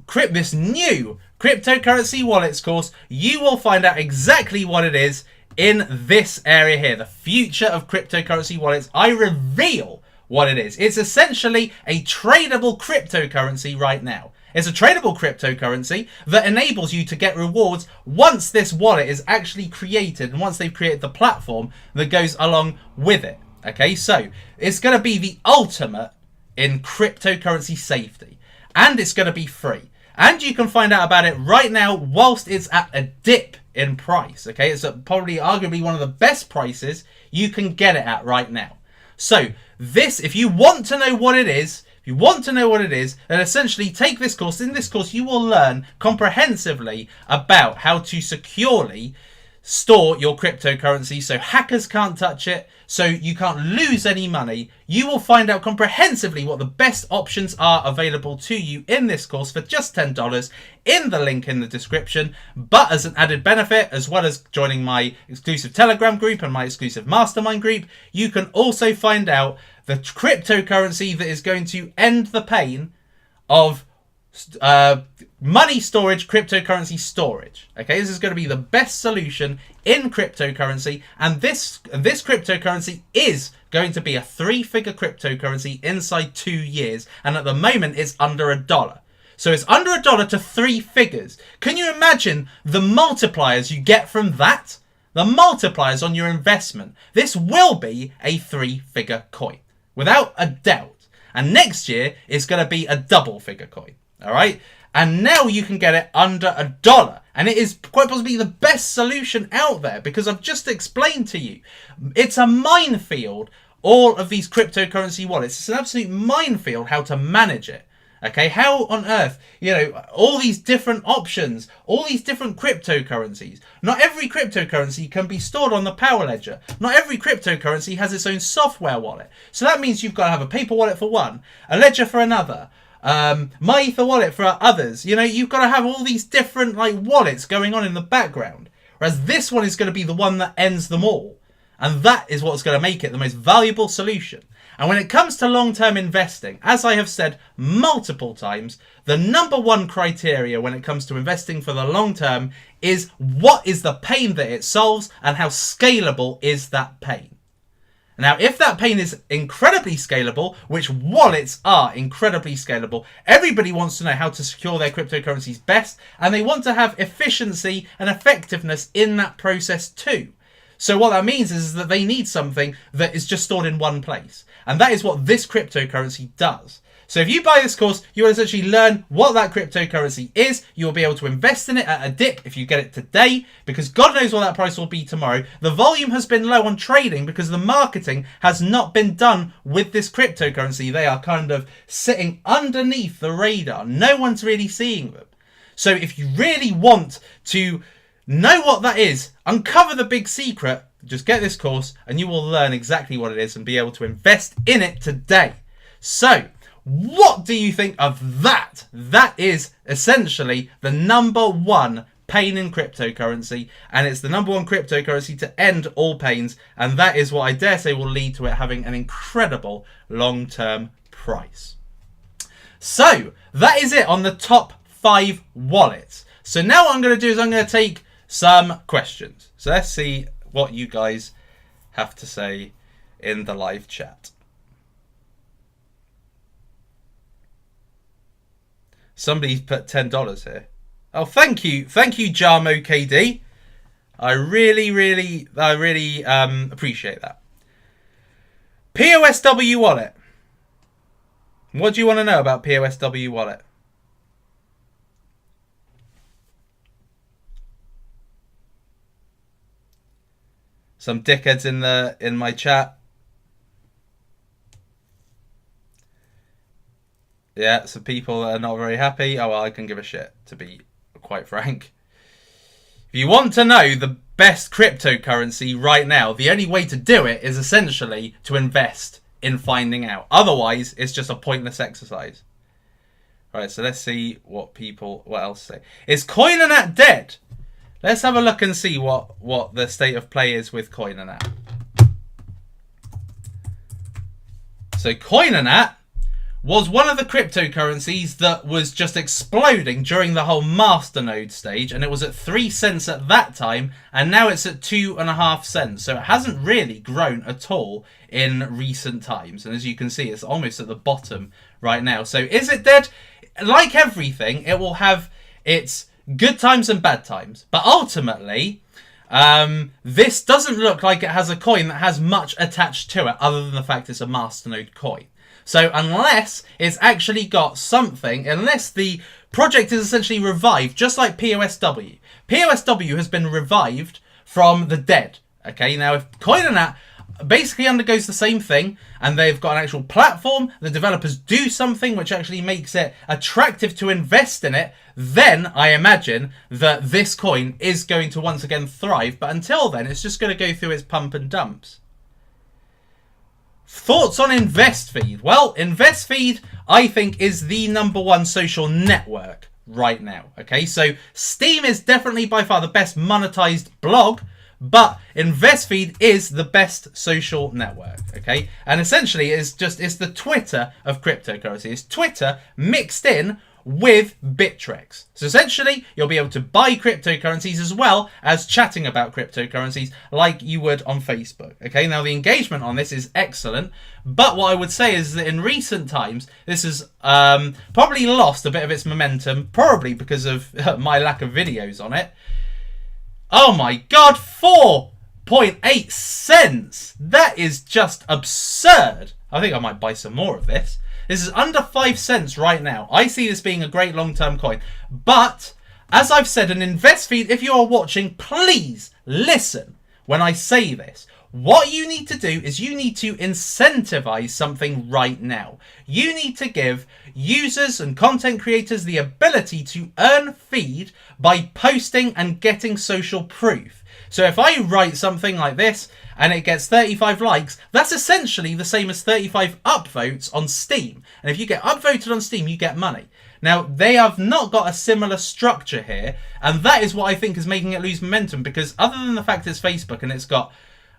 Speaker 1: new cryptocurrency wallets course, you will find out exactly what it is in this area here, the future of cryptocurrency wallets. I reveal what it is. It's essentially a tradable cryptocurrency right now. It's a tradable cryptocurrency that enables you to get rewards once this wallet is actually created and once they've created the platform that goes along with it. Okay, so it's going to be the ultimate in cryptocurrency safety, and it's going to be free. And you can find out about it right now whilst it's at a dip in price. Okay, it's probably arguably one of the best prices you can get it at right now. So this, if you want to know what it is, then essentially take this course. In this course, you will learn comprehensively about how to securely store your cryptocurrency so hackers can't touch it, so you can't lose any money. You will find out comprehensively what the best options are available to you in this course for just $10 in the link in the description. But as an added benefit, as well as joining my exclusive Telegram group and my exclusive mastermind group, you can also find out the cryptocurrency that is going to end the pain of money storage, cryptocurrency storage. Okay, this is going to be the best solution in cryptocurrency, and this cryptocurrency is going to be a 3-figure cryptocurrency inside 2 years, and at the moment it's under $1. So it's under $1 to 3 figures. Can you imagine the multipliers you get from that? The multipliers on your investment. This will be a 3-figure coin, without a doubt. And next year it's going to be a double-figure coin. All right, and now you can get it under $1, and it is quite possibly the best solution out there because I've just explained to you, it's a minefield. All of these cryptocurrency wallets, it's an absolute minefield how to manage it. Okay, how on earth, all these different options, all these different cryptocurrencies. Not every cryptocurrency can be stored on the Power Ledger. Not every cryptocurrency has its own software wallet. So that means you've got to have a paper wallet for one, a ledger for another, MyEther wallet for others. You've got to have all these different wallets going on in the background. Whereas this one is going to be the one that ends them all. And that is what's going to make it the most valuable solution. And when it comes to long-term investing, as I have said multiple times, the #1 criteria when it comes to investing for the long term is what is the pain that it solves and how scalable is that pain. Now, if that pain is incredibly scalable, which wallets are incredibly scalable, everybody wants to know how to secure their cryptocurrencies best, and they want to have efficiency and effectiveness in that process too. So what that means is that they need something that is just stored in one place. And that is what this cryptocurrency does. So if you buy this course, you will essentially learn what that cryptocurrency is. You'll be able to invest in it at a dip if you get it today, because God knows what that price will be tomorrow. The volume has been low on trading because the marketing has not been done with this cryptocurrency. They are kind of sitting underneath the radar. No one's really seeing them. So if you really want to know what that is, uncover the big secret, just get this course and you will learn exactly what it is and be able to invest in it today. So what do you think of that? That is essentially the #1 pain in cryptocurrency, and it's the #1 cryptocurrency to end all pains, and that is what I dare say will lead to it having an incredible long-term price. So that is it on the top 5 wallets. So now what I'm going to do is I'm going to take some questions. So let's see what you guys have to say in the live chat. Somebody's put $10 here. Oh, thank you, Jarmo KD. I really appreciate that. POSW wallet. What do you want to know about POSW wallet? Some dickheads in my chat. Yeah, some people are not very happy. Oh, well, I can give a shit, to be quite frank. If you want to know the best cryptocurrency right now, the only way to do it is essentially to invest in finding out. Otherwise, it's just a pointless exercise. Right, so let's see what else say. Is Coinanat dead? Let's have a look and see what the state of play is with Coinanat. So Coinanat was one of the cryptocurrencies that was just exploding during the whole masternode stage, and it was at 3 cents at that time, and now it's at 2.5 cents. So it hasn't really grown at all in recent times, and as you can see, it's almost at the bottom right now. So is it dead? Like everything, it will have its good times and bad times, but ultimately this doesn't look like it has a coin that has much attached to it other than the fact it's a masternode coin. So unless it's actually got something, unless the project is essentially revived, just like POSW. POSW has been revived from the dead. Okay, now if Coinanat basically undergoes the same thing, and they've got an actual platform, the developers do something which actually makes it attractive to invest in it, then I imagine that this coin is going to once again thrive. But until then, it's just going to go through its pump and dumps. Thoughts on InvestFeed? Well, InvestFeed, I think, is the #1 social network right now. Okay, so Steem is definitely by far the best monetized blog, but InvestFeed is the best social network. Okay, and essentially it's the Twitter of cryptocurrency. It's Twitter mixed in with Bittrex. So essentially, you'll be able to buy cryptocurrencies as well as chatting about cryptocurrencies like you would on Facebook. Okay, now the engagement on this is excellent, but what I would say is that in recent times, this has probably lost a bit of its momentum, probably because of my lack of videos on it. Oh my god, 4.8 cents! That is just absurd. I think I might buy some more of this. This is under 5 cents right now. I see this being a great long-term coin. But, as I've said, an InvestFeed, if you are watching, please listen when I say this. What you need to do is you need to incentivize something right now. You need to give users and content creators the ability to earn feed by posting and getting social proof. So if I write something like this and it gets 35 likes, that's essentially the same as 35 upvotes on Steem. And if you get upvoted on Steem, you get money. Now, they have not got a similar structure here, and that is what I think is making it lose momentum, because other than the fact it's Facebook and it's got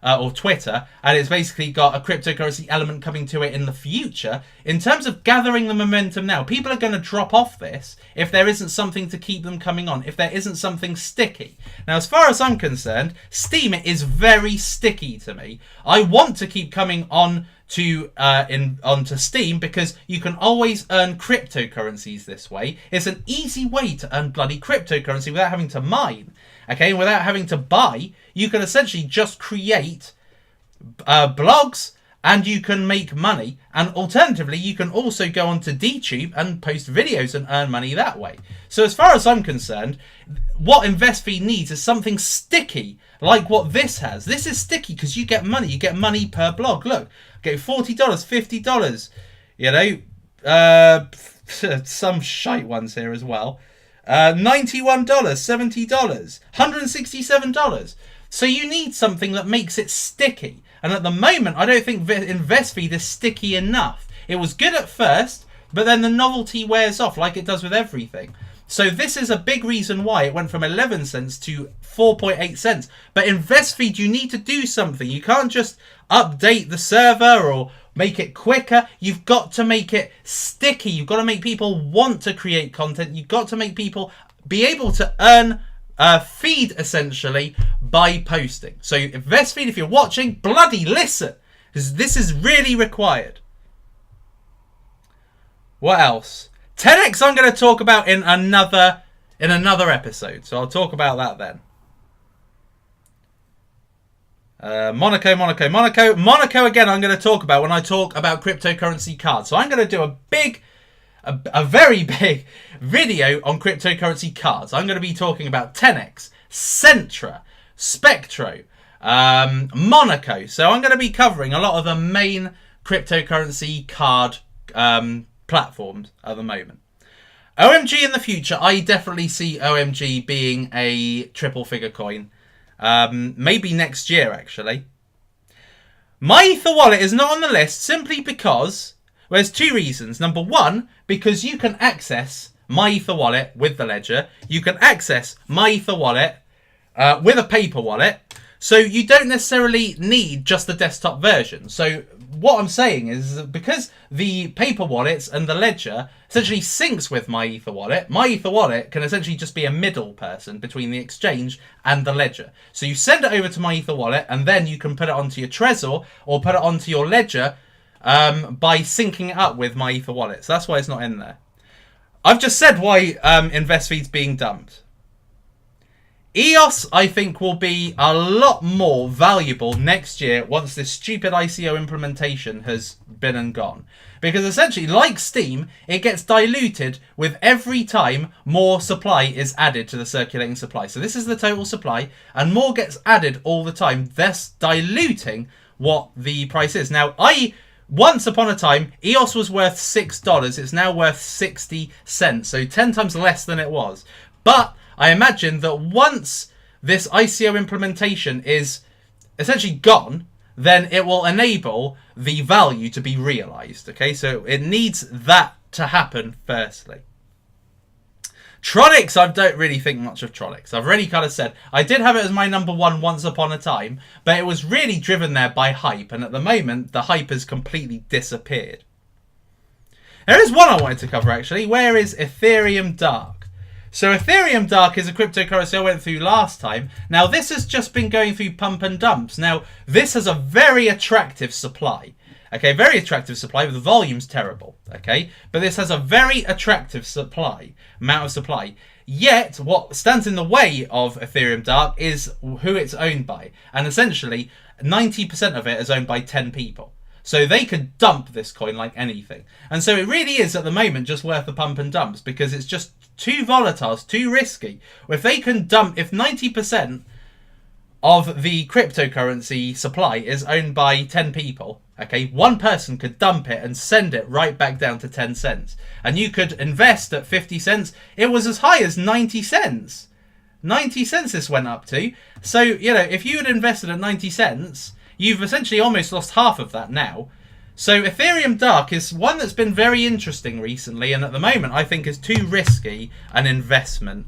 Speaker 1: or Twitter, and it's basically got a cryptocurrency element coming to it in the future, in terms of gathering the momentum now, people are going to drop off this if there isn't something to keep them coming on, if there isn't something sticky. Now, as far as I'm concerned, Steem is very sticky to me. I want to keep coming on onto Steem because you can always earn cryptocurrencies this way. It's an easy way to earn bloody cryptocurrency without having to mine. Okay, without having to buy, you can essentially just create blogs and you can make money. And alternatively, you can also go onto DTube and post videos and earn money that way. So as far as I'm concerned, what InvestFeed needs is something sticky like what this has. This is sticky because you get money. You get money per blog. Look, get $40, $50. You know, some shite ones here as well. $91, $70, $167. So you need something that makes it sticky. And at the moment, I don't think InvestFeed is sticky enough. It was good at first, but then the novelty wears off like it does with everything. So this is a big reason why it went from 11 cents to 4.8 cents. But InvestFeed, you need to do something. You can't just update the server or make it quicker. You've got to make it sticky. You've got to make people want to create content. You've got to make people be able to earn feed, essentially, by posting. So InvestFeed, if you're watching, bloody listen, because this is really required. What else? 10x I'm going to talk about in another episode, so I'll talk about that then. Monaco again I'm going to talk about when I talk about cryptocurrency cards. So I'm going to do a very big video on cryptocurrency cards. I'm going to be talking about 10x, Centra, Spectro, Monaco. So I'm going to be covering a lot of the main cryptocurrency card platforms at the moment. OMG in the future, I definitely see OMG being a triple figure coin. Maybe next year, actually. My Ether wallet is not on the list simply because, well, there's two reasons. Number one, because you can access My Ether wallet with the ledger. You can access My Ether wallet with a paper wallet. So you don't necessarily need just the desktop version. So what I'm saying is that because the paper wallets and the ledger essentially syncs with My Ether wallet can essentially just be a middle person between the exchange and the ledger. So you send it over to My Ether wallet and then you can put it onto your Trezor or put it onto your ledger by syncing it up with My Ether wallet. So that's why it's not in there. I've just said why InvestFeed's being dumped. EOS, I think, will be a lot more valuable next year once this stupid ICO implementation has been and gone. Because essentially, like Steam, it gets diluted with every time more supply is added to the circulating supply. So this is the total supply, and more gets added all the time, thus diluting what the price is. Now, once upon a time, EOS was worth $6. It's now worth 60 cents, so 10 times less than it was. But I imagine that once this ICO implementation is essentially gone, then it will enable the value to be realized. Okay, so it needs that to happen firstly. Tronix, I don't really think much of Tronix. I've already kind of said, I did have it as my number one once upon a time, but it was really driven there by hype, and at the moment, the hype has completely disappeared. There is one I wanted to cover actually. Where is Ethereum Dark? So Ethereum Dark is a cryptocurrency I went through last time. Now this has just been going through pump and dumps. Now this has a very attractive supply. Okay, very attractive supply, but the volume's terrible. Okay, but this has a very attractive amount of supply. Yet what stands in the way of Ethereum Dark is who it's owned by. And essentially 90% of it is owned by 10 people. So they could dump this coin like anything. And so it really is at the moment just worth the pump and dumps because it's just too volatile, it's too risky. If they can dump, if 90% of the cryptocurrency supply is owned by 10 people, okay, one person could dump it and send it right back down to 10 cents. And you could invest at 50 cents. It was as high as 90 cents. 90 cents this went up to. So, you know, if you had invested at 90 cents, you've essentially almost lost half of that now. So Ethereum Dark is one that's been very interesting recently, and at the moment I think is too risky an investment,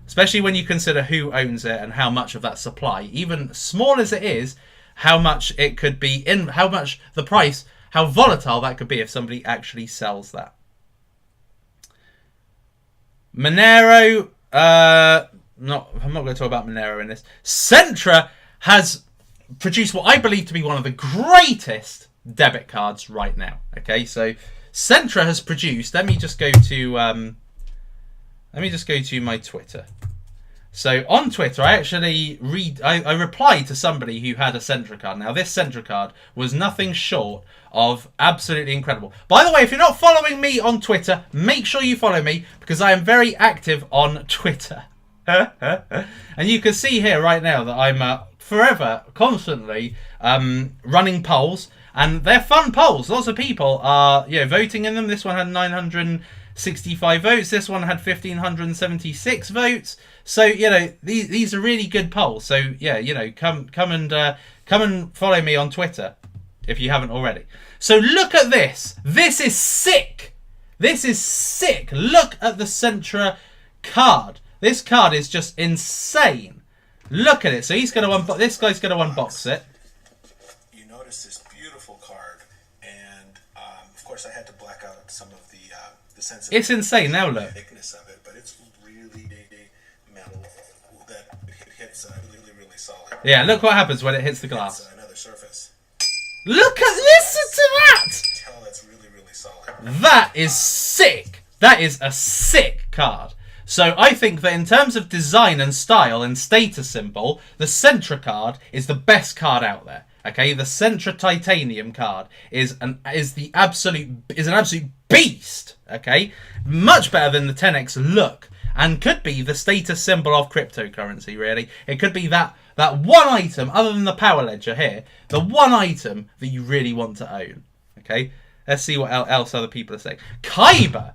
Speaker 1: especially when you consider who owns it and how much of that supply, even small as it is, how much it could be in, how much the price, how volatile that could be if somebody actually sells that. Monero, I'm not going to talk about Monero in this. Centra has produced what I believe to be one of the greatest debit cards right now. Okay, so Centra has produced. Let me just go to my Twitter. So on Twitter, I actually I replied to somebody who had a Centra card. Now this Centra card was nothing short of absolutely incredible. By the way, if you're not following me on Twitter, make sure you follow me because I am very active on Twitter. And you can see here right now that I'm forever, constantly running polls. And they're fun polls. Lots of people are, voting in them. This one had 965 votes. This one had 1,576 votes. So, these are really good polls. So, come and follow me on Twitter if you haven't already. So look at this. This is sick. This is sick. Look at the Centra card. This card is just insane. Look at it. So he's going to this guy's going to unbox it.
Speaker 2: This beautiful card, and of course I had to black out some of the sensitive.
Speaker 1: It's insane. Now look.
Speaker 2: Thickness of it, but it's really metal that
Speaker 1: Yeah, look what happens when it hits the glass.
Speaker 2: It's another surface.
Speaker 1: Listen to that!
Speaker 2: Tell that's really, really solid.
Speaker 1: That is sick. That is a sick card. So I think that in terms of design and style and status symbol, the Sentra card is the best card out there. Okay, the Sentra Titanium card is an absolute beast. Okay, much better than the 10x look, and could be the status symbol of cryptocurrency. Really, it could be that one item other than the Power Ledger here, the one item that you really want to own. Okay, let's see what else other people are saying. Kyber.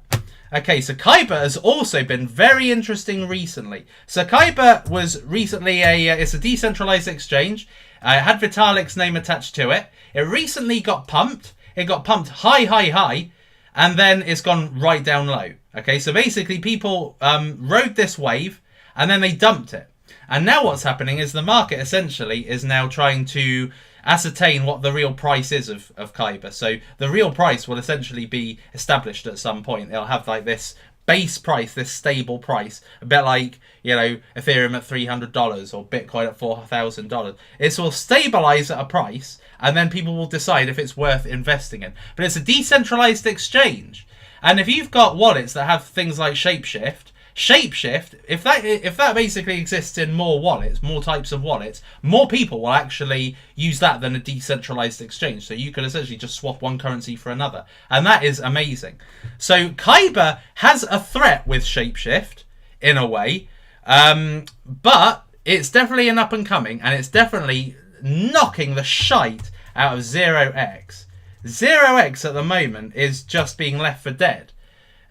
Speaker 1: Okay, so Kyber has also been very interesting recently. So Kyber was recently it's a decentralized exchange. It had Vitalik's name attached to it. It recently got pumped. It got pumped high, and then it's gone right down low. Okay, so basically people rode this wave, and then they dumped it. And now what's happening is the market essentially is now trying to ascertain what the real price is of Kyber. So the real price will essentially be established at some point. They'll have like this base price, this stable price, a bit like, you know, Ethereum at $300 or Bitcoin at $4,000. It will stabilize at a price, and then people will decide if it's worth investing in. But it's a decentralized exchange, and if you've got wallets that have things like Shapeshift, if that basically exists in more wallets, more types of wallets, more people will actually use that than a decentralized exchange. So you can essentially just swap one currency for another, and that is amazing. So Kyber has a threat with Shapeshift in a way, but it's definitely an up and coming, and it's definitely knocking the shite out of 0x. 0x at the moment is just being left for dead.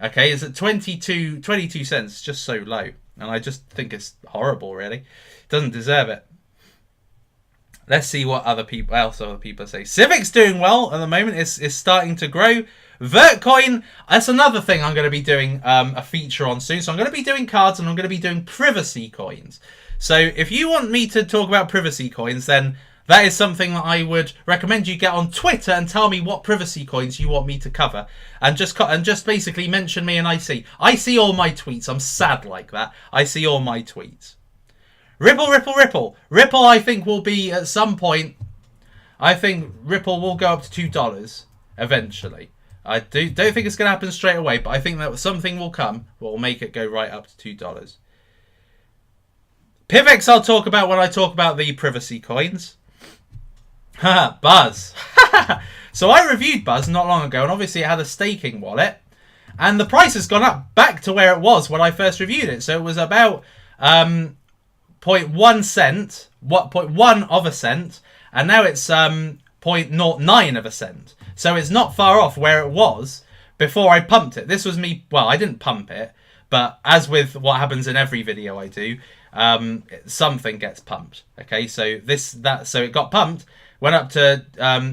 Speaker 1: Okay, it's at 22 cents, just so low. And I just think it's horrible, really. Doesn't deserve it. Let's see what other people say. Civic's doing well at the moment. It's starting to grow. Vertcoin, that's another thing I'm going to be doing a feature on soon. So I'm going to be doing cards, and I'm going to be doing privacy coins. So if you want me to talk about privacy coins, then that is something that I would recommend you get on Twitter and tell me what privacy coins you want me to cover, and just basically mention me, and I see all my tweets. I'm sad like that. I see all my tweets. Ripple. I think will be at some point. I think Ripple will go up to $2 eventually. I don't think it's going to happen straight away, but I think that something will come that will make it go right up to $2. PivX I'll talk about when I talk about the privacy coins. Buzz. So I reviewed Buzz not long ago, and obviously it had a staking wallet, and the price has gone up back to where it was when I first reviewed it. So it was about 0.1 cent, 0.1 of a cent, and now it's 0.09 of a cent. So it's not far off where it was before I pumped it. This was me. Well, I didn't pump it, but as with what happens in every video I do, something gets pumped. Okay, so it got pumped, went up to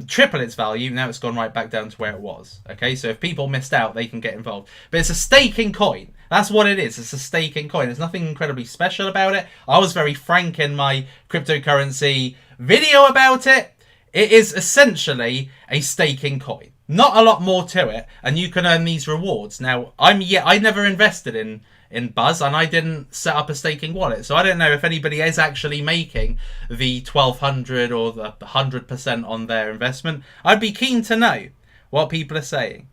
Speaker 1: triple its value. Now it's gone right back down to where it was. Okay, so if people missed out, they can get involved. But it's a staking coin. That's what it is. It's a staking coin. There's nothing incredibly special about it. I was very frank in my cryptocurrency video about it. It is essentially a staking coin. Not a lot more to it, and you can earn these rewards. Now, I never invested in Buzz, and I didn't set up a staking wallet, so I don't know if anybody is actually making the 1200 or the 100% on their investment. I'd be keen to know what people are saying.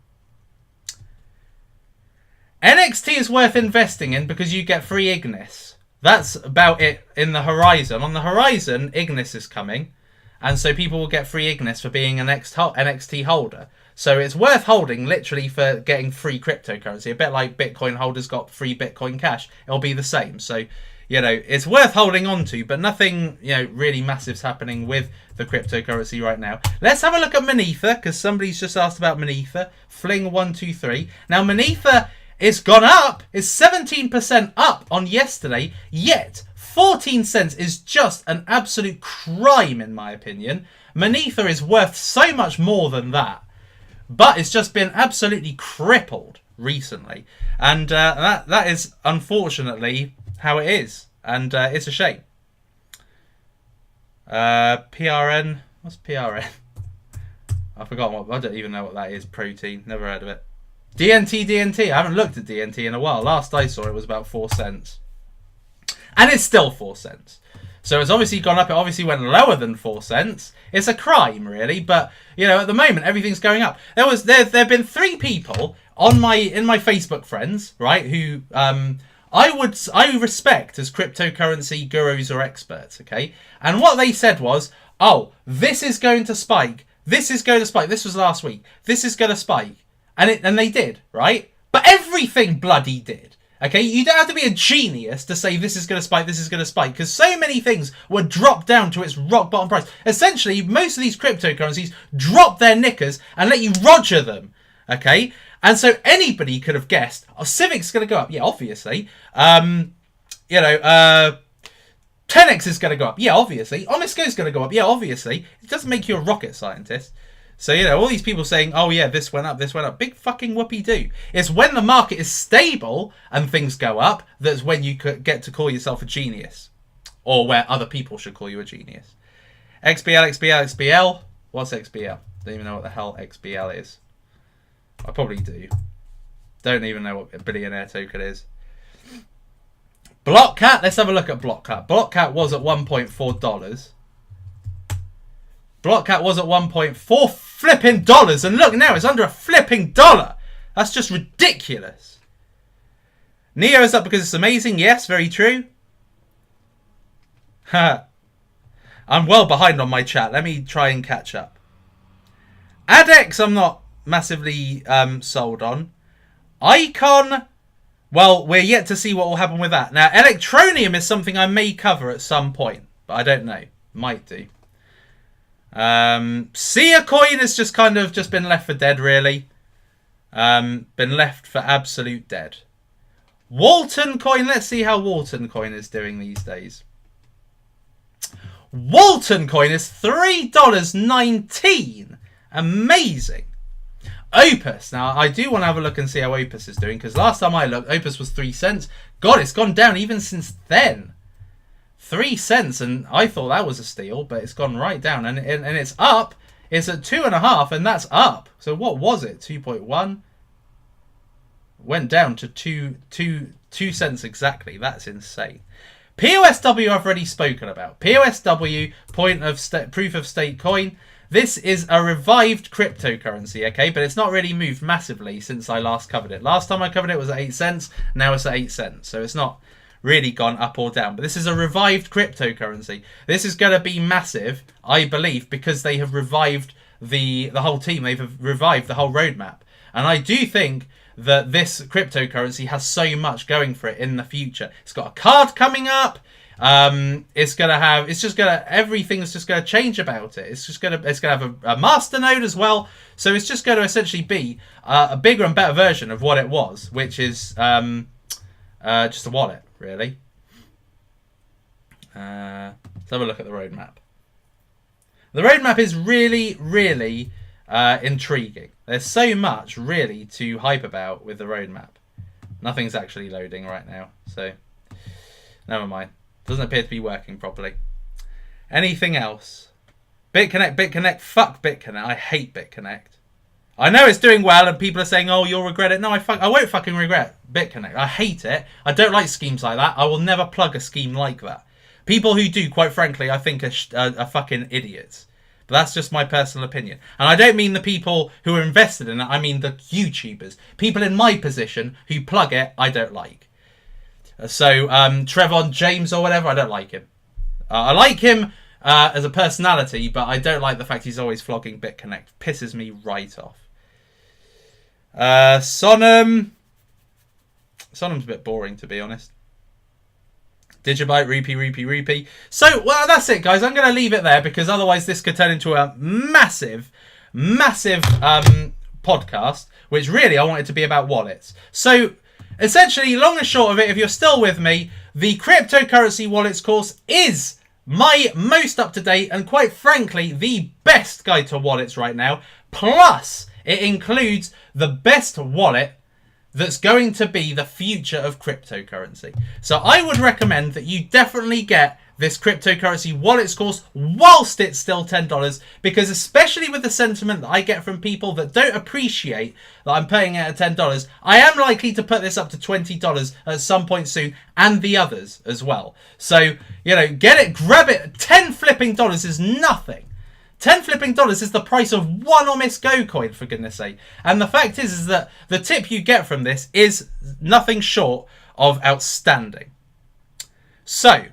Speaker 1: NXT is worth investing in because you get free Ignis. That's about it in the horizon. On the horizon, Ignis is coming, and so people will get free Ignis for being an NXT holder. So it's worth holding literally for getting free cryptocurrency. A bit like Bitcoin holders got free Bitcoin Cash. It'll be the same. So, it's worth holding on to, but nothing, really massive's happening with the cryptocurrency right now. Let's have a look at Monether, because somebody's just asked about Monether. Fling123. Now, Monether, it's gone up. It's 17% up on yesterday, yet 14 cents is just an absolute crime, in my opinion. Monether is worth so much more than that. But it's just been absolutely crippled recently. And that is unfortunately how it is. And it's a shame. PRN. What's PRN? I've forgotten I don't even know what that is. Protein. Never heard of it. DNT. I haven't looked at DNT in a while. Last I saw it was about 4 cents. And it's still 4 cents. So it's obviously gone up. It obviously went lower than 4 cents. It's a crime, really. But, at the moment, everything's going up. There have been 3 people in my Facebook friends, right, who I respect as cryptocurrency gurus or experts, okay? And what they said was, oh, this is going to spike. This is going to spike. This was last week. This is going to spike. And they did, right? But everything bloody did. Okay, you don't have to be a genius to say this is going to spike, this is going to spike, because so many things were dropped down to its rock bottom price. Essentially, most of these cryptocurrencies drop their knickers and let you roger them. Okay, and so anybody could have guessed, oh, Civic's going to go up. Yeah, obviously. 10x is going to go up. Yeah, obviously. Omisko's going to go up. Yeah, obviously. It doesn't make you a rocket scientist. So, all these people saying, oh, yeah, this went up, this went up. Big fucking whoopee-doo. It's when the market is stable and things go up that's when you get to call yourself a genius. Or where other people should call you a genius. XBL. What's XBL? Don't even know what the hell XBL is. I probably do. Don't even know what a billionaire token is. Blockcat. Let's have a look at Blockcat. Blockcat was at $1.4. Blockcat was at $1.4 flipping dollars, and look now, it's under a flipping dollar. That's just ridiculous. Neo is up because it's amazing. Yes, very true. I'm well behind on my chat. Let me try and catch up. ADEX, I'm not massively sold on. Icon, well, we're yet to see what will happen with that. Now, Electronium is something I may cover at some point, but I don't know. Might do. Sia Coin has just been left for dead, really. Been left for absolute dead. Walton Coin, let's see how Walton Coin is doing these days. Walton Coin is $3.19. Amazing. Opus, now I do want to have a look and see how Opus is doing, because last time I looked, Opus was 3 cents. God, it's gone down even since then. 3 cents, and I thought that was a steal, but it's gone right down, and it's up. It's at 2.5, and that's up. So what was it? 2.1 went down to 2 cents exactly. That's insane. POSW I've already spoken about. POSW, proof of stake coin. This is a revived cryptocurrency, okay, but it's not really moved massively since I last covered it. Last time I covered it was at 8 cents. Now it's at 8 cents, so it's not really gone up or down, but this is a revived cryptocurrency. This is going to be massive, I believe, because they have revived the whole team. They've revived the whole roadmap, and I do think that this cryptocurrency has so much going for it in the future. It's got a card coming up. Everything's just gonna change about it. It's gonna have a master node as well. So it's just going to essentially be a bigger and better version of what it was, which is just a wallet. Really. Let's have a look at the roadmap. The roadmap is really, really intriguing. There's so much really to hype about with the roadmap. Nothing's actually loading right now, so never mind. Doesn't appear to be working properly. Anything else? BitConnect. Fuck BitConnect. I hate BitConnect. I know it's doing well, and people are saying, "Oh, you'll regret it." No, I won't fucking regret BitConnect. I hate it. I don't like schemes like that. I will never plug a scheme like that. People who do, quite frankly, I think are fucking idiots. But that's just my personal opinion. And I don't mean the people who are invested in it. I mean the YouTubers. People in my position who plug it, I don't like. So, Trevon James or whatever, I don't like him. I like him as a personality, but I don't like the fact he's always flogging BitConnect. Pisses me right off. Sonum. Sonum's a bit boring, to be honest. Digibyte, rupee. So, well, that's it, guys. I'm going to leave it there, because otherwise this could turn into a massive podcast, which really I want it to be about wallets. So, essentially, long and short of it, if you're still with me, the cryptocurrency wallets course is my most up-to-date and, quite frankly, the best guide to wallets right now. Plus, it includes the best wallet that's going to be the future of cryptocurrency. So I would recommend that you definitely get this cryptocurrency wallet's course whilst it's still $10, because especially with the sentiment that I get from people that don't appreciate that I'm putting it at $10, I am likely to put this up to $20 at some point soon, and the others as well. So, you know, get it, grab it. 10 flipping dollars is nothing. 10 flipping dollars is the price of one Omis Go coin, for goodness sake. And the fact is that the tip you get from this is nothing short of outstanding. So,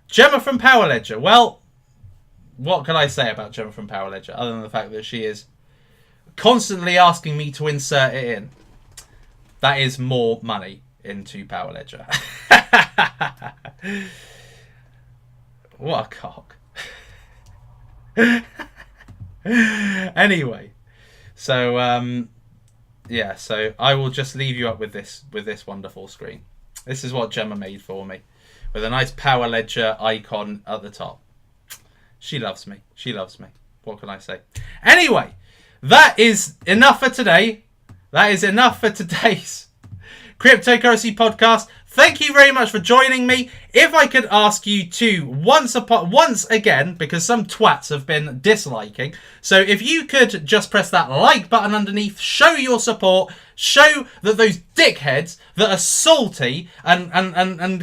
Speaker 1: Gemma from Power Ledger. Well, what can I say about Gemma from Power Ledger other than the fact that she is constantly asking me to insert it in? That is more money into Power Ledger. What a cock. Anyway, so yeah, so I will just leave you up with this wonderful screen. This is what Gemma made for me, with a nice Power Ledger icon at the top. She loves me. She loves me. What can I say? Anyway, that is enough for today. That is enough for today's Cryptocurrency podcast. Thank you very much for joining me. If I could ask you to once again, because some twats have been disliking, so if you could just press that like button underneath, show your support, show that those dickheads that are salty and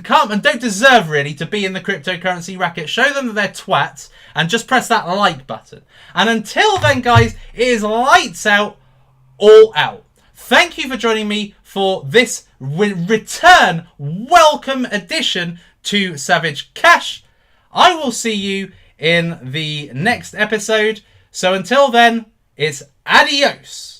Speaker 1: can't and don't deserve really to be in the cryptocurrency racket, show them that they're twats, and just press that like button. And until then, guys, it is lights out, all out. Thank you for joining me for this return welcome addition to Savage Cash. I will see you in the next episode. So until then, it's adios.